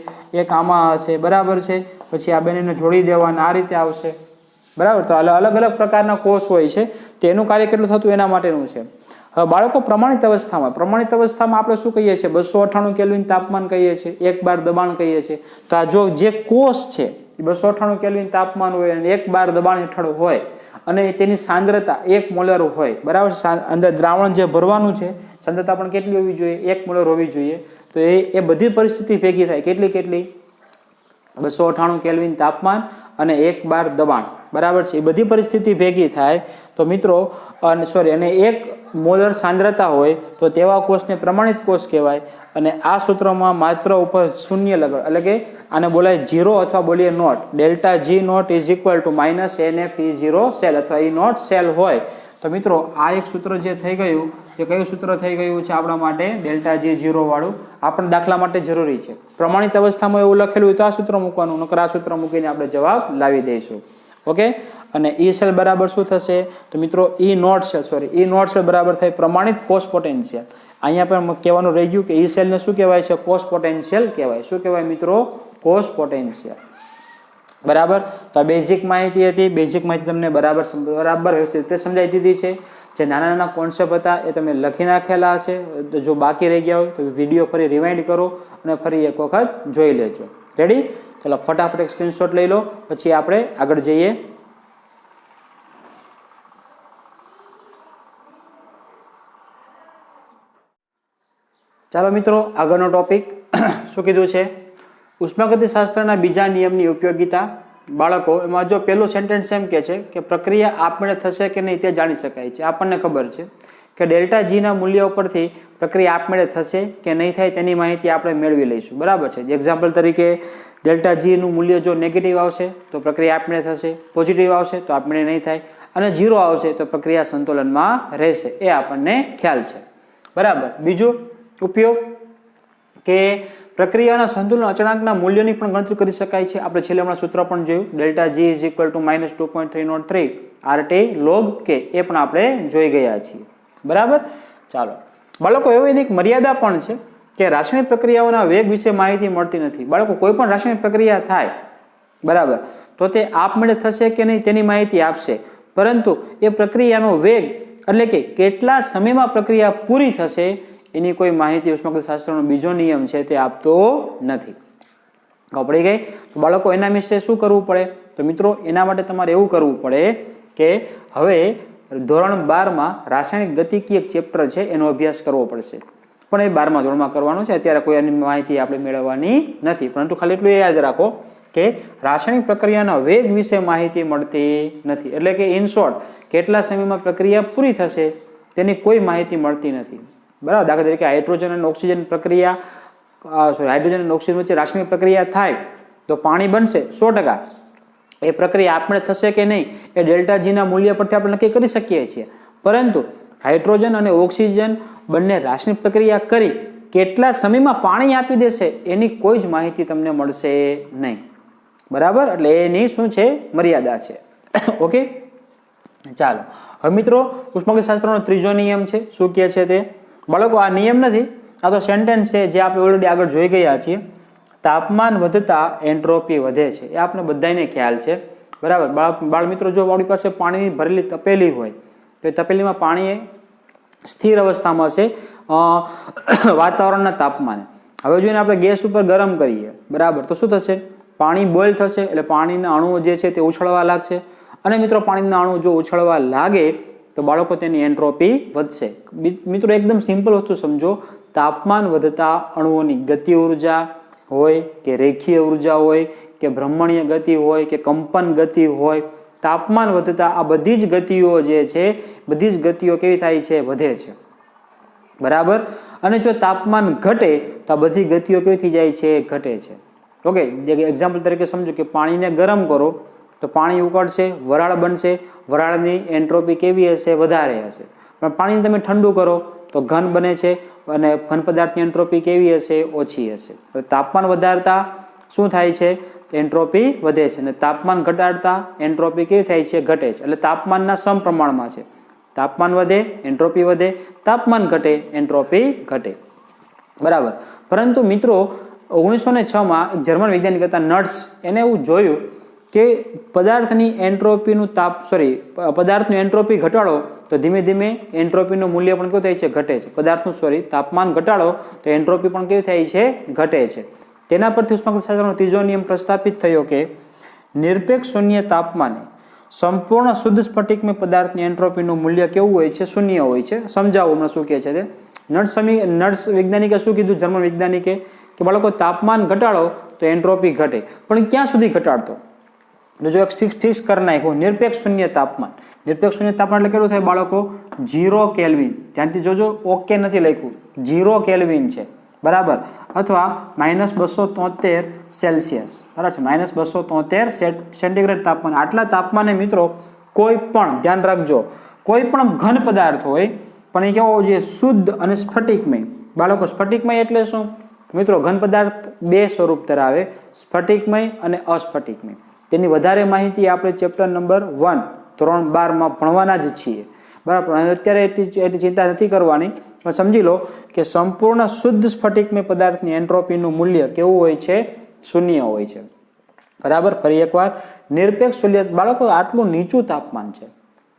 એક આમાં હશે. બરાબર છે. પછી આ બંનેને જોડી દેવાના, આ રીતે આવશે. બરાબર. તો અલગ અલગ પ્રકારના કોષ હોય છે. તેનું કાર્ય કેટલું થતું એના માટેનું છે. હવે બાળકો પ્રમાણિત અવસ્થામાં આપણે શું કહીએ છીએ? 298 કેલ્વિન તાપમાન કહીએ છીએ, 1 બાર દબાણ કહીએ છીએ. તો આ જો જે કોષ છે 298 કેલ્વિન તાપમાન હોય અને 1 બાર દબાણ હેઠળ હોય અને તેની સાંદ્રતા 1 મોલર હોય. બરાબર. અંદર દ્રાવણ જે ભરવાનું છે સાંદ્રતા પણ કેટલી હોવી જોઈએ? 1 મોલર હોવી જોઈએ. તો એ બધી પરિસ્થિતિ ભેગી થાય. કેટલી? 298 કેલ્વિન તાપમાન અને 1 બાર દબાણ. બરાબર છે. એ બધી પરિસ્થિતિ ભેગી થાય તો મિત્રો અને 1 મોલર સાંદ્રતા હોય તો તેવા કોષને પ્રમાણિત કોષ કહેવાય. અને આ સૂત્રમાં માત્ર ઉપર શૂન્ય લગાડ, એટલે કે આને બોલાય 0 અથવા બોલીએ naught. Delta G naught is equal to -NF(E0) cell અથવા E નોટ સેલ હોય તો મિત્રો આ એક સૂત્ર જે થઈ ગયું, જે કયું સૂત્ર થઈ ગયું છે આપણા માટે? ડેલ્ટા G 0 વાળું. આપણે દાખલા માટે જરૂરી છે. પ્રમાણિત અવસ્થામાં એવું લખેલું હોય તો આ સૂત્ર મૂકવાનું, નકર આ સૂત્ર મૂકીને આપણે જવાબ લાવી દઈશું. ઓકે. અને ઈ સેલ બરાબર શું થશે? તો મિત્રો ઈ નોટ સેલ બરાબર થાય પ્રમાણિત કોષ પોટેન્શિયલ. અહીંયા પણ કહેવાનું રહી ગયું કે ઈ સેલને શું કહેવાય છે? કોષ પોટેન્શિયલ કહેવાય. શું કહેવાય મિત્રો? કોષ પોટેન્શિયલ. બરાબર. તો આ બેઝિક માહિતી હતી. બેઝિક માહિતી તમને બરાબર વ્યવસ્થિત રીતે સમજાવી દીધી છે. જે નાના કોન્સેપ્ટ હતા એ તમે લખી નાખેલા હશે. જો બાકી રહી ગયા હોય તો વિડીયો ફરી રિવાઇન્ડ કરો અને ફરી એક વખત જોઈ લેજો. રેડી? ચલો ફટાફટ એક સ્ક્રીનશોટ લઈ લો, પછી આપણે આગળ જઈએ. ચાલો મિત્રો, આગળનો ટોપિક શું કીધું છે? ઉષ્માગતિશાસ્ત્રના બીજા નિયમની ઉપયોગિતા. બાળકો એમાં જો પહેલું સેન્ટેન્સ એમ કે છે કે પ્રક્રિયા આપમેળે થશે કે નહીં તે જાણી શકાય છે. આપણને ખબર છે કે ડેલ્ટા G ના મૂલ્ય ઉપરથી પ્રક્રિયા આપમેળે થશે કે નહીં થાય તેની માહિતી આપણે મેળવી લઈશું. બરાબર છે. એક્ઝામ્પલ તરીકે ડેલ્ટા G નું મૂલ્ય જો નેગેટિવ આવશે તો પ્રક્રિયા આપમેળે થશે, પોઝિટિવ આવશે તો આપમેળે નહીં થાય, અને 0 આવશે તો પ્રક્રિયા સંતુલનમાં રહેશે. એ આપણને ખ્યાલ છે. બરાબર. બીજું ઉપયોગ કે પ્રક્રિયાના સંતુલન અચળાંકના મૂલ્યોની પણ ગણતરી કરી શકાય છે. આપણે છેલ્લે હમણાં સૂત્ર પણ જોયું, delta G is equal to -2.303 RT log K. એ પણ આપણે જોઈ ગયા છીએ. બરાબર. ચાલો બાળકો, એવી એક મર્યાદા પણ છે કે રાસાયણિક પ્રક્રિયાઓના વેગ વિશે માહિતી મળતી નથી. બાળકો, કોઈ પણ રાસાયણિક પ્રક્રિયા થાય, બરાબર, તો તે આપમેળે થશે કે નહીં તેની માહિતી આપશે, પરંતુ એ પ્રક્રિયાનો વેગ એટલે કે કેટલા સમયમાં પ્રક્રિયા પૂરી થશે એની કોઈ માહિતી ઉષ્માગતિશાસ્ત્રનો બીજો નિયમ છે તે આપતો નથી. પડી ગઈ? તો બાળકો એના વિશે શું કરવું પડે? તો તો મિત્રો એના માટે તમારે એવું કરવું પડે કે હવે ધોરણ 12માં રાસાયણિક ગતિકી એક ચેપ્ટર છે એનો અભ્યાસ કરવો પડશે, પણ એ 12મા ધોરણમાં કરવાનો છે. અત્યારે કોઈ એની માહિતી આપણે મેળવવાની નથી, પરંતુ ખાલી એટલું એ યાદ રાખો કે રાસાયણિક પ્રક્રિયાના વેગ વિશે માહિતી મળતી નથી. એટલે કે ઇન શોર્ટ કેટલા સમયમાં પ્રક્રિયા પૂરી થશે તેની કોઈ માહિતી મળતી નથી. બરાબર. દાખલા તરીકે હાઇડ્રોજન અને ઓક્સિજન પ્રક્રિયા હાઇડ્રોજન અને ઓક્સિજન વચ્ચે રાસાયણિક પ્રક્રિયા થાય તો પાણી બનશે 100%. એ પ્રક્રિયા આપણે થશે કે નહીં એ ડેલ્ટા જીના મૂલ્ય પરથી આપણે નક્કી કરી શકીએ છીએ. પરંતુ હાઇડ્રોજન અને ઓક્સિજન બંને રાસાયણિક પ્રક્રિયા કરી કેટલા સમયમાં પાણી આપી દેશે એની કોઈ જ માહિતી તમને મળશે નહીં. બરાબર. એટલે એની શું છે મર્યાદા છે. ઓકે, ચાલો હવે મિત્રો ઉષ્માગતિશાસ્ત્રનો ત્રીજો નિયમ છે. શું કહે છે તે બાળકો? આ નિયમ નથી, આ તો સેન્ટેન્સ છે જે આપણે ઓલરેડી આગળ જોઈ ગયા છીએ. તાપમાન વધતા એન્ટ્રોપી વધે છે, એ આપણે બધાને ખ્યાલ છે. બરાબર. બાળ મિત્રો, જો આપણી પાસે પાણીની ભરેલી તપેલી હોય તો એ તપેલીમાં પાણી સ્થિર અવસ્થામાં છે વાતાવરણના તાપમાને. હવે જોઈને આપણે ગેસ ઉપર ગરમ કરીએ, બરાબર, તો શું થશે? પાણી બોઇલ થશે, એટલે પાણીના અણુઓ જે છે તે ઉછળવા લાગશે. અને મિત્રો પાણીના અણુ જો ઉછળવા લાગે તો બાળકો તેની એન્ટ્રોપી વધશે. મિત્રો એકદમ સિમ્પલ વસ્તુ સમજો, તાપમાન વધતા અણુઓની ગતિ ઉર્જા હોય કે રેખીય ઉર્જા હોય કે ભ્રમણીય ગતિ હોય કે કંપન ગતિ હોય, તાપમાન વધતા આ બધી જ ગતિઓ જે છે બધી જ ગતિઓ કેવી થાય છે? વધે છે. બરાબર. અને જો તાપમાન ઘટે તો આ બધી ગતિઓ કેવી થઈ જાય છે? ઘટે છે. ઓકે, એક્ઝામ્પલ તરીકે સમજો કે પાણીને ગરમ કરો તો પાણી ઉકળશે, વરાળ બનશે. વરાળની એન્ટ્રોપી કેવી હશે? વધારે હશે. પણ પાણીને તમે ઠંડુ કરો તો ઘન બને છે અને ઘન પદાર્થની એન્ટ્રોપી કેવી હશે? ઓછી હશે. તાપમાન વધારતા શું થાય છે? એન્ટ્રોપી વધે છે. અને તાપમાન ઘટાડતા એન્ટ્રોપી કેવી થાય છે? ઘટે છે. એટલે તાપમાનના સમપ્રમાણમાં છે. તાપમાન વધે એન્ટ્રોપી વધે, તાપમાન ઘટે એન્ટ્રોપી ઘટે. બરાબર. પરંતુ મિત્રો 1906માં એક જર્મન વૈજ્ઞાનિક હતા નટ્સ, એને એવું જોયું કે પદાર્થની એન્ટ્રોપીનું પદાર્થનું એન્ટ્રોપી ઘટાડો તો ધીમે ધીમે એન્ટ્રોપીનું મૂલ્ય પણ કેવું થાય છે? ઘટે છે. પદાર્થનું તાપમાન ઘટાડો તો એન્ટ્રોપી પણ કેવી થાય છે? ઘટે છે. તેના પરથી ઉષ્માગતિશાસ્ત્રનો ત્રીજો નિયમ પ્રસ્થાપિત થયો કે નિરપેક્ષ શૂન્ય તાપમાને સંપૂર્ણ શુદ્ધ સ્ફટિકમય પદાર્થની એન્ટ્રોપીનું મૂલ્ય કેવું હોય છે? શૂન્ય હોય છે. સમજાવો હમણાં શું કહે છે તે. નટ્સ વૈજ્ઞાનિકે શું કીધું? જર્મન વૈજ્ઞાનિકે કે બાળકો તાપમાન ઘટાડો તો એન્ટ્રોપી ઘટે. પણ ક્યાં સુધી ઘટાડતો? જો એક ફિક્સ કરી નાખ્યું નિરપેક્ષ શૂન્ય તાપમાન. નિરપેક્ષ શૂન્ય તાપમાન એટલે કેટલું થાય બાળકો? 0 કેલ્વિન. ધ્યાનથી જોજો, ઓકે નથી લખ્યું, 0 કેલ્વિન છે. બરાબર. અથવા -273 સેલ્સિયસ. બરાબર છે. -273 સેન્ટીગ્રેડ તાપમાન. આટલા તાપમાને મિત્રો કોઈ પણ, ધ્યાન રાખજો, કોઈ પણ ઘન પદાર્થ હોય પણ એ કેવો હોવો જોઈએ? શુદ્ધ અને સ્ફટિકમય. બાળકો સ્ફટિકમય એટલે શું? મિત્રો ઘન પદાર્થ બે સ્વરૂપ ધરાવે, સ્ફટિકમય અને અસ્ફટિકમય. તેની વધારે માહિતી આપણે ચેપ્ટર નંબર 1 ધોરણ 12માં ભણવાના જ છીએ. બરાબર. અત્યારે એટલી ચિંતા નથી કરવાની, પણ સમજી લો કે સંપૂર્ણ શુદ્ધ સ્ફટિકમય પદાર્થની એન્ટ્રોપીનું મૂલ્ય કેવું હોય છે? શૂન્ય હોય છે. બરાબર. ફરી એકવાર, નિરપેક્ષ શૂન્ય. બાળકો આટલું નીચું તાપમાન છે.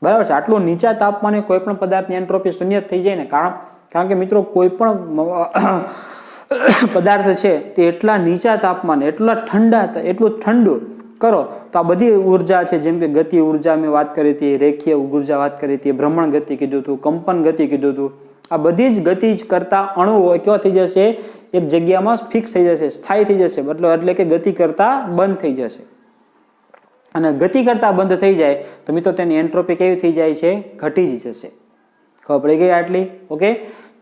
બરાબર છે. આટલું નીચા તાપમાને કોઈ પણ પદાર્થની એન્ટ્રોપી શૂન્ય થઈ જાય ને, કારણ કે મિત્રો કોઈ પણ પદાર્થ છે તે એટલા નીચા તાપમાને એટલું ઠંડુ કરો તો આ બધી ઉર્જા છે, જેમ કે ગતિ ઉર્જા મેં વાત કરી હતી, રેખીય ઉર્જા વાત કરી હતી, ભ્રમણ ગતિ કીધું હતું, કંપન ગતિ કીધું હતું, આ બધી જ ગતિ જ કરતા અણુઓ કેવા થઈ જશે? એક જગ્યામાં ફિક્સ થઈ જશે, સ્થાયી થઈ જશે. એટલે કે ગતિ કરતા બંધ થઈ જશે. અને ગતિ કરતા બંધ થઈ જાય તો મિત્રો તેની એન્ટ્રોપી કેવી થઈ જાય છે? ઘટી જ જશે. ખબર પડી ગઈ આટલી? ઓકે,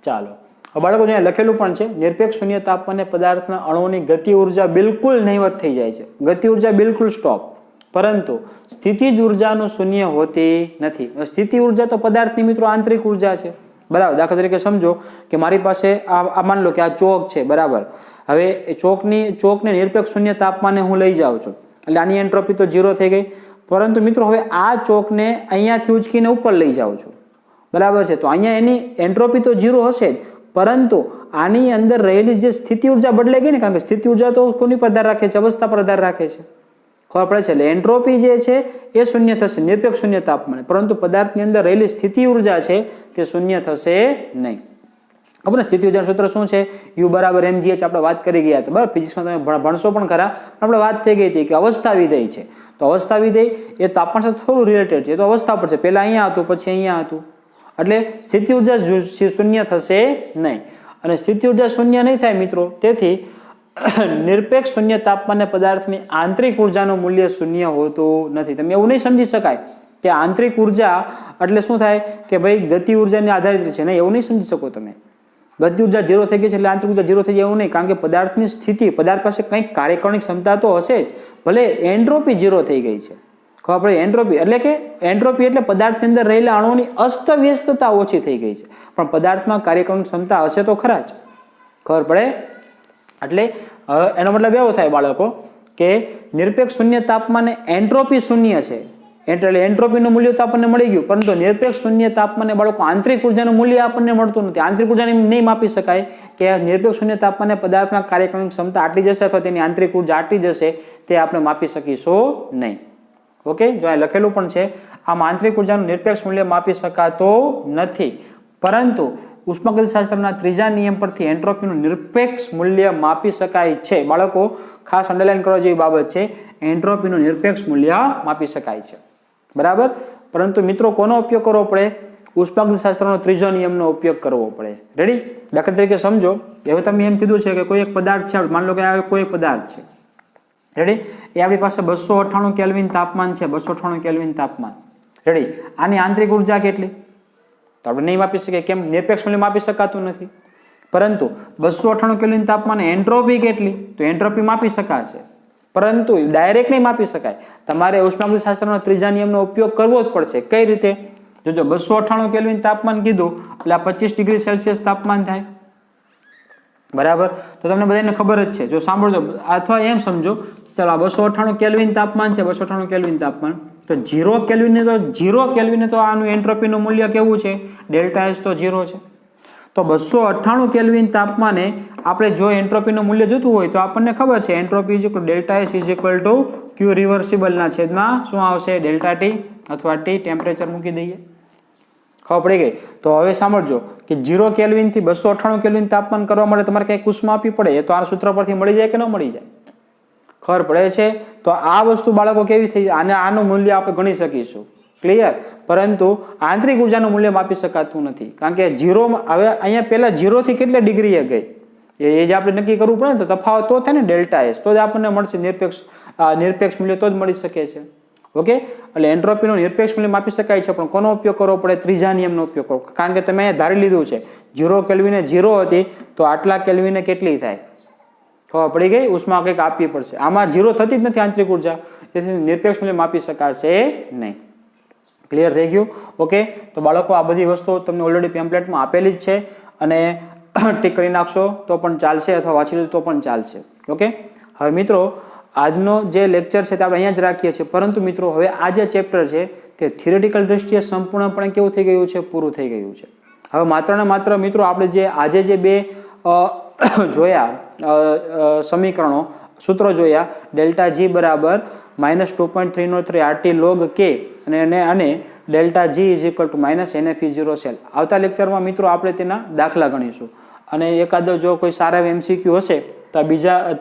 ચાલો. બાળકો અહીંયા લખેલું પણ છે, નિરપેક્ષ શૂન્ય તાપમાને પદાર્થના અણુઓની ગતિ ઉર્જા બિલકુલ નહીવત થઈ જાય છે. ગતિ ઉર્જા બિલકુલ સ્ટોપ. પરંતુ સ્થિતિજ ઉર્જાનું શૂન્ય હોતી નથી. સ્થિતિ ઉર્જા તો પદાર્થની મિત્રો આંતરિક ઉર્જા છે. બરાબર. દાખલા તરીકે સમજો કે મારી પાસે આ માન લો કે આ ચોક છે. બરાબર. હવે એ ચોકને નિરપેક્ષ શૂન્ય તાપમાને હું લઈ જાઉં છું, એટલે આની એન્ટ્રોપી તો 0 થઈ ગઈ. પરંતુ મિત્રો હવે આ ચોકને અહીંયાથી ઉચકીને ઉપર લઈ જાઉં છું. બરાબર છે. તો અહીંયા એની એન્ટ્રોપી તો 0 હશે જ, પરંતુ આની અંદર રહેલી જે સ્થિતિ ઉર્જા બદલાઈ ગઈ ને, કારણ કે સ્થિતિ ઉર્જા તો કોની પર આધાર રાખે છે? અવસ્થા પર આધાર રાખે છે. ખબર પડે છે? એટલે એન્ટ્રોપી જે છે એ શૂન્ય થશે નિરપેક્ષ શૂન્ય તાપમાને, પરંતુ પદાર્થની અંદર રહેલી સ્થિતિ ઉર્જા છે તે શૂન્ય થશે નહીં. ખબર ને સ્થિતિ ઉર્જાનું સૂત્ર શું છે? યુ બરાબર mgh આપણે વાત કરી ગયા હતા બરાબર. ફિઝિક્સમાં તમે ભણશો પણ ખરા, આપણે વાત થઈ ગઈ હતી કે અવસ્થા વિધેય છે. તો અવસ્થા વિધેય એ તાપમાન સાથે થોડું રિલેટેડ છે. તો અવસ્થા પર છે, પહેલા અહીંયા હતું પછી અહીંયા હતું, એટલે સ્થિતિ ઉર્જા શૂન્ય થશે નહીં. અને સ્થિતિ ઉર્જા શૂન્ય નહીં થાય મિત્રો, તેથી નિરપેક્ષ શૂન્ય તાપમાને પદાર્થની આંતરિક ઉર્જાનું મૂલ્ય શૂન્ય હોતું નથી. તમે એવું નહીં સમજી શકાય કે આંતરિક ઉર્જા એટલે શું થાય કે ભાઈ ગતિ ઉર્જાને આધારિત છે, નહીં, એવું નહીં સમજી શકો તમે. ગતિ ઉર્જા 0 થઈ ગઈ છે એટલે આંતરિક ઉર્જા 0 થઈ જાય એવું નહીં, કારણ કે પદાર્થની સ્થિતિ, પદાર્થ પાસે કંઈક કાર્યકારિક ક્ષમતા તો હશે જ, ભલે એન્ટ્રોપી 0 થઈ ગઈ છે. ખબર પડે? એન્ટ્રોપી એટલે પદાર્થની અંદર રહેલા અણુઓની અસ્તવ્યસ્તતા ઓછી થઈ ગઈ છે, પણ પદાર્થમાં કાર્યકારિક ક્ષમતા હશે તો ખરા જ. ખબર પડે? એટલે એનો મતલબ એવો થાય બાળકો કે નિરપેક્ષ શૂન્ય તાપમાને એન્ટ્રોપી શૂન્ય છે, એટલે એન્ટ્રોપીનું મૂલ્ય તો આપણને મળી ગયું, પરંતુ નિરપેક્ષ શૂન્ય તાપમાને બાળકો આંતરિક ઉર્જાનું મૂલ્ય આપણને મળતું નથી. આંતરિક ઉર્જાને નહીં માપી શકાય કે નિરપેક્ષ શૂન્ય તાપમાને પદાર્થમાં કાર્યકારિક ક્ષમતા આટલી જશે અથવા તેની આંતરિક ઉર્જા આટલી જશે, તે આપણે માપી શકીશું નહીં. ઓકે, જો અહીં લખેલું પણ છે, આમ આંતરિક ઉર્જાનું નિરપેક્ષ મૂલ્ય માપી શકાતો નથી, પરંતુ ઉષ્માગતિશાસ્ત્રના ત્રીજા નિયમ પરથી એન્ટ્રોપીનું નિરપેક્ષ મૂલ્ય માપી શકાય છે. બાળકો ખાસ અંડરલાઈન કરવા જેવી બાબત છે, એન્ટ્રોપીનું નિરપેક્ષ મૂલ્ય માપી શકાય છે. બરાબર. પરંતુ મિત્રો કોનો ઉપયોગ કરવો પડે? ઉષ્માગતિશાસ્ત્રનો ત્રીજો નિયમનો ઉપયોગ કરવો પડે. રેડી? દાખલા તરીકે સમજો, હવે તમે એમ કીધું છે કે કોઈ એક પદાર્થ છે, માની લો કે આ કોઈ પદાર્થ છે, રેડી, એ આપણી પાસે 298 કેલ્વિન તાપમાન છે, 298 કેલ્વિન તાપમાન. રેડી? આની આંતરિક ઉર્જા કેટલી? તો આપણે નહીં માપી શકીએ. કેમ? નિરપેક્ષ મૂલ્ય માપી શકાતું નથી. પરંતુ 298 કેલ્વિન તાપમાને એન્ટ્રોપી કેટલી? તો એન્ટ્રોપી માપી શકાશે, પરંતુ ડાયરેક્ટ નહીં માપી શકાય. તમારે ઉષ્માગતિશાસ્ત્રના ત્રીજા નિયમનો ઉપયોગ કરવો જ પડશે. કઈ રીતે? જો 298 કેલ્વિન તાપમાન કીધું એટલે આ 25 ડિગ્રી સેલ્સિયસ તાપમાન થાય. બરાબર? તો તમને બધાને ખબર જ છે. જો સાંભળજો, અથવા એમ સમજો, ચાલો આ 298 કેલ્વિન તાપમાન છે, 298 કેલ્વિન તાપમાન, તો 0 કેલ્વિને તો આનું એન્ટ્રોપીનું મૂલ્ય કેવું છે? ડેલ્ટા એચ તો 0 છે. તો 298 કેલ્વિન તાપમાને આપણે જો એન્ટ્રોપીનું મૂલ્ય જોતું હોય તો આપણને ખબર છે entropy delta H is equal to Q રિવર્સિબલના છેદમાં શું આવશે? ડેલ્ટા ટી અથવા ટી ટેમ્પરેચર મૂકી દઈએ. ખબર પડી ગઈ? તો હવે સાંભળજો કે 0 કેલ્વિનથી 298 કેલ્વિન તાપમાન કરવા માટે તમારે કંઈક ઉષ્મા આપવી પડે. એ તો આ સૂત્ર પરથી મળી જાય કે ન મળી જાય? ખબર પડે છે? તો આ વસ્તુ બાળકો કેવી થઈ જાય? અને આનું મૂલ્ય આપણે ગણી શકીશું. ક્લિયર? પરંતુ આંતરિક ઉર્જાનું મૂલ્ય માપી શકાતું નથી, કારણ કે 0 હવે અહીંયા પહેલા 0 થી કેટલા ડિગ્રીએ ગઈ એ જે આપણે નક્કી કરવું પડે ને, તો તફાવત તો થાય ને ડેલ્ટા એચ, તો જ આપણને મળશે નિરપેક્ષ મૂલ્ય, તો જ મળી શકે છે. ઓકે, એટલે એન્ટ્રોપીનું નિરપેક્ષ મૂલ્ય માપી શકાય છે, પણ કોનો ઉપયોગ કરવો પડે? ત્રીજા નિયમનો ઉપયોગ કરવો, કારણ કે તમે અહીંયા ધારી લીધું છે 0 કેલ્વિને 0 હતી, તો આટલા કેલ્વિને કેટલી થાય? ખબર પડી ગઈ? ઉષ્મા કંઈક આપવી પડશે. આમાં 0 થતી જ નથી આંતરિક ઉર્જા, તેથી નિરપેક્ષ મૂલ્ય માપી શકાશે નહીં. ક્લિયર થઈ ગયું? ઓકે, તો બાળકો આ બધી વસ્તુઓ તમને ઓલરેડી પેમ્પલેટમાં આપેલી જ છે, અને ટીક કરી નાખશો તો પણ ચાલશે, અથવા વાંચી લો તો પણ ચાલશે. ઓકે, હવે મિત્રો આજનો જે લેક્ચર છે તે આપણે અહીંયા જ રાખીએ છીએ, પરંતુ મિત્રો હવે આ જે ચેપ્ટર છે તે થિયરેટિકલ દ્રષ્ટિએ સંપૂર્ણપણે કેવું થઈ ગયું છે? પૂરું થઈ ગયું છે. હવે માત્ર ને માત્ર મિત્રો આપણે જે આજે જે બે જોયા સમીકરણો, સૂત્રો જોયા, ડેલ્ટા જી બરાબર -2.303 RT log K અને delta G is equal to -NFE0 cell. આવતા લેક્ચરમાં મિત્રો આપણે તેના દાખલા ગણીશું, અને એકાદો જો કોઈ સારા MCQ હશે તો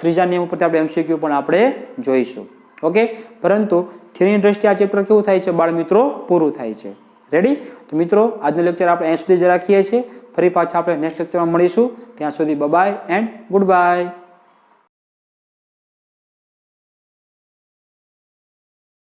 ત્રીજા નિયમ ઉપરથી આપણે MCQ પણ આપણે જોઈશું. ઓકે, પરંતુ થિયરીની દ્રષ્ટિએ આ ચેપ્ટર કેવું થાય છે બાળ મિત્રો? પૂરું થાય છે. રેડી? તો મિત્રો આજનો લેક્ચર આપણે અહીં સુધી જ રાખીએ છીએ. ફરી પાછા આપણે નેક્સ્ટ લેક્ચરમાં મળીશું. ત્યાં સુધી બાય એન્ડ ગુડ બાય.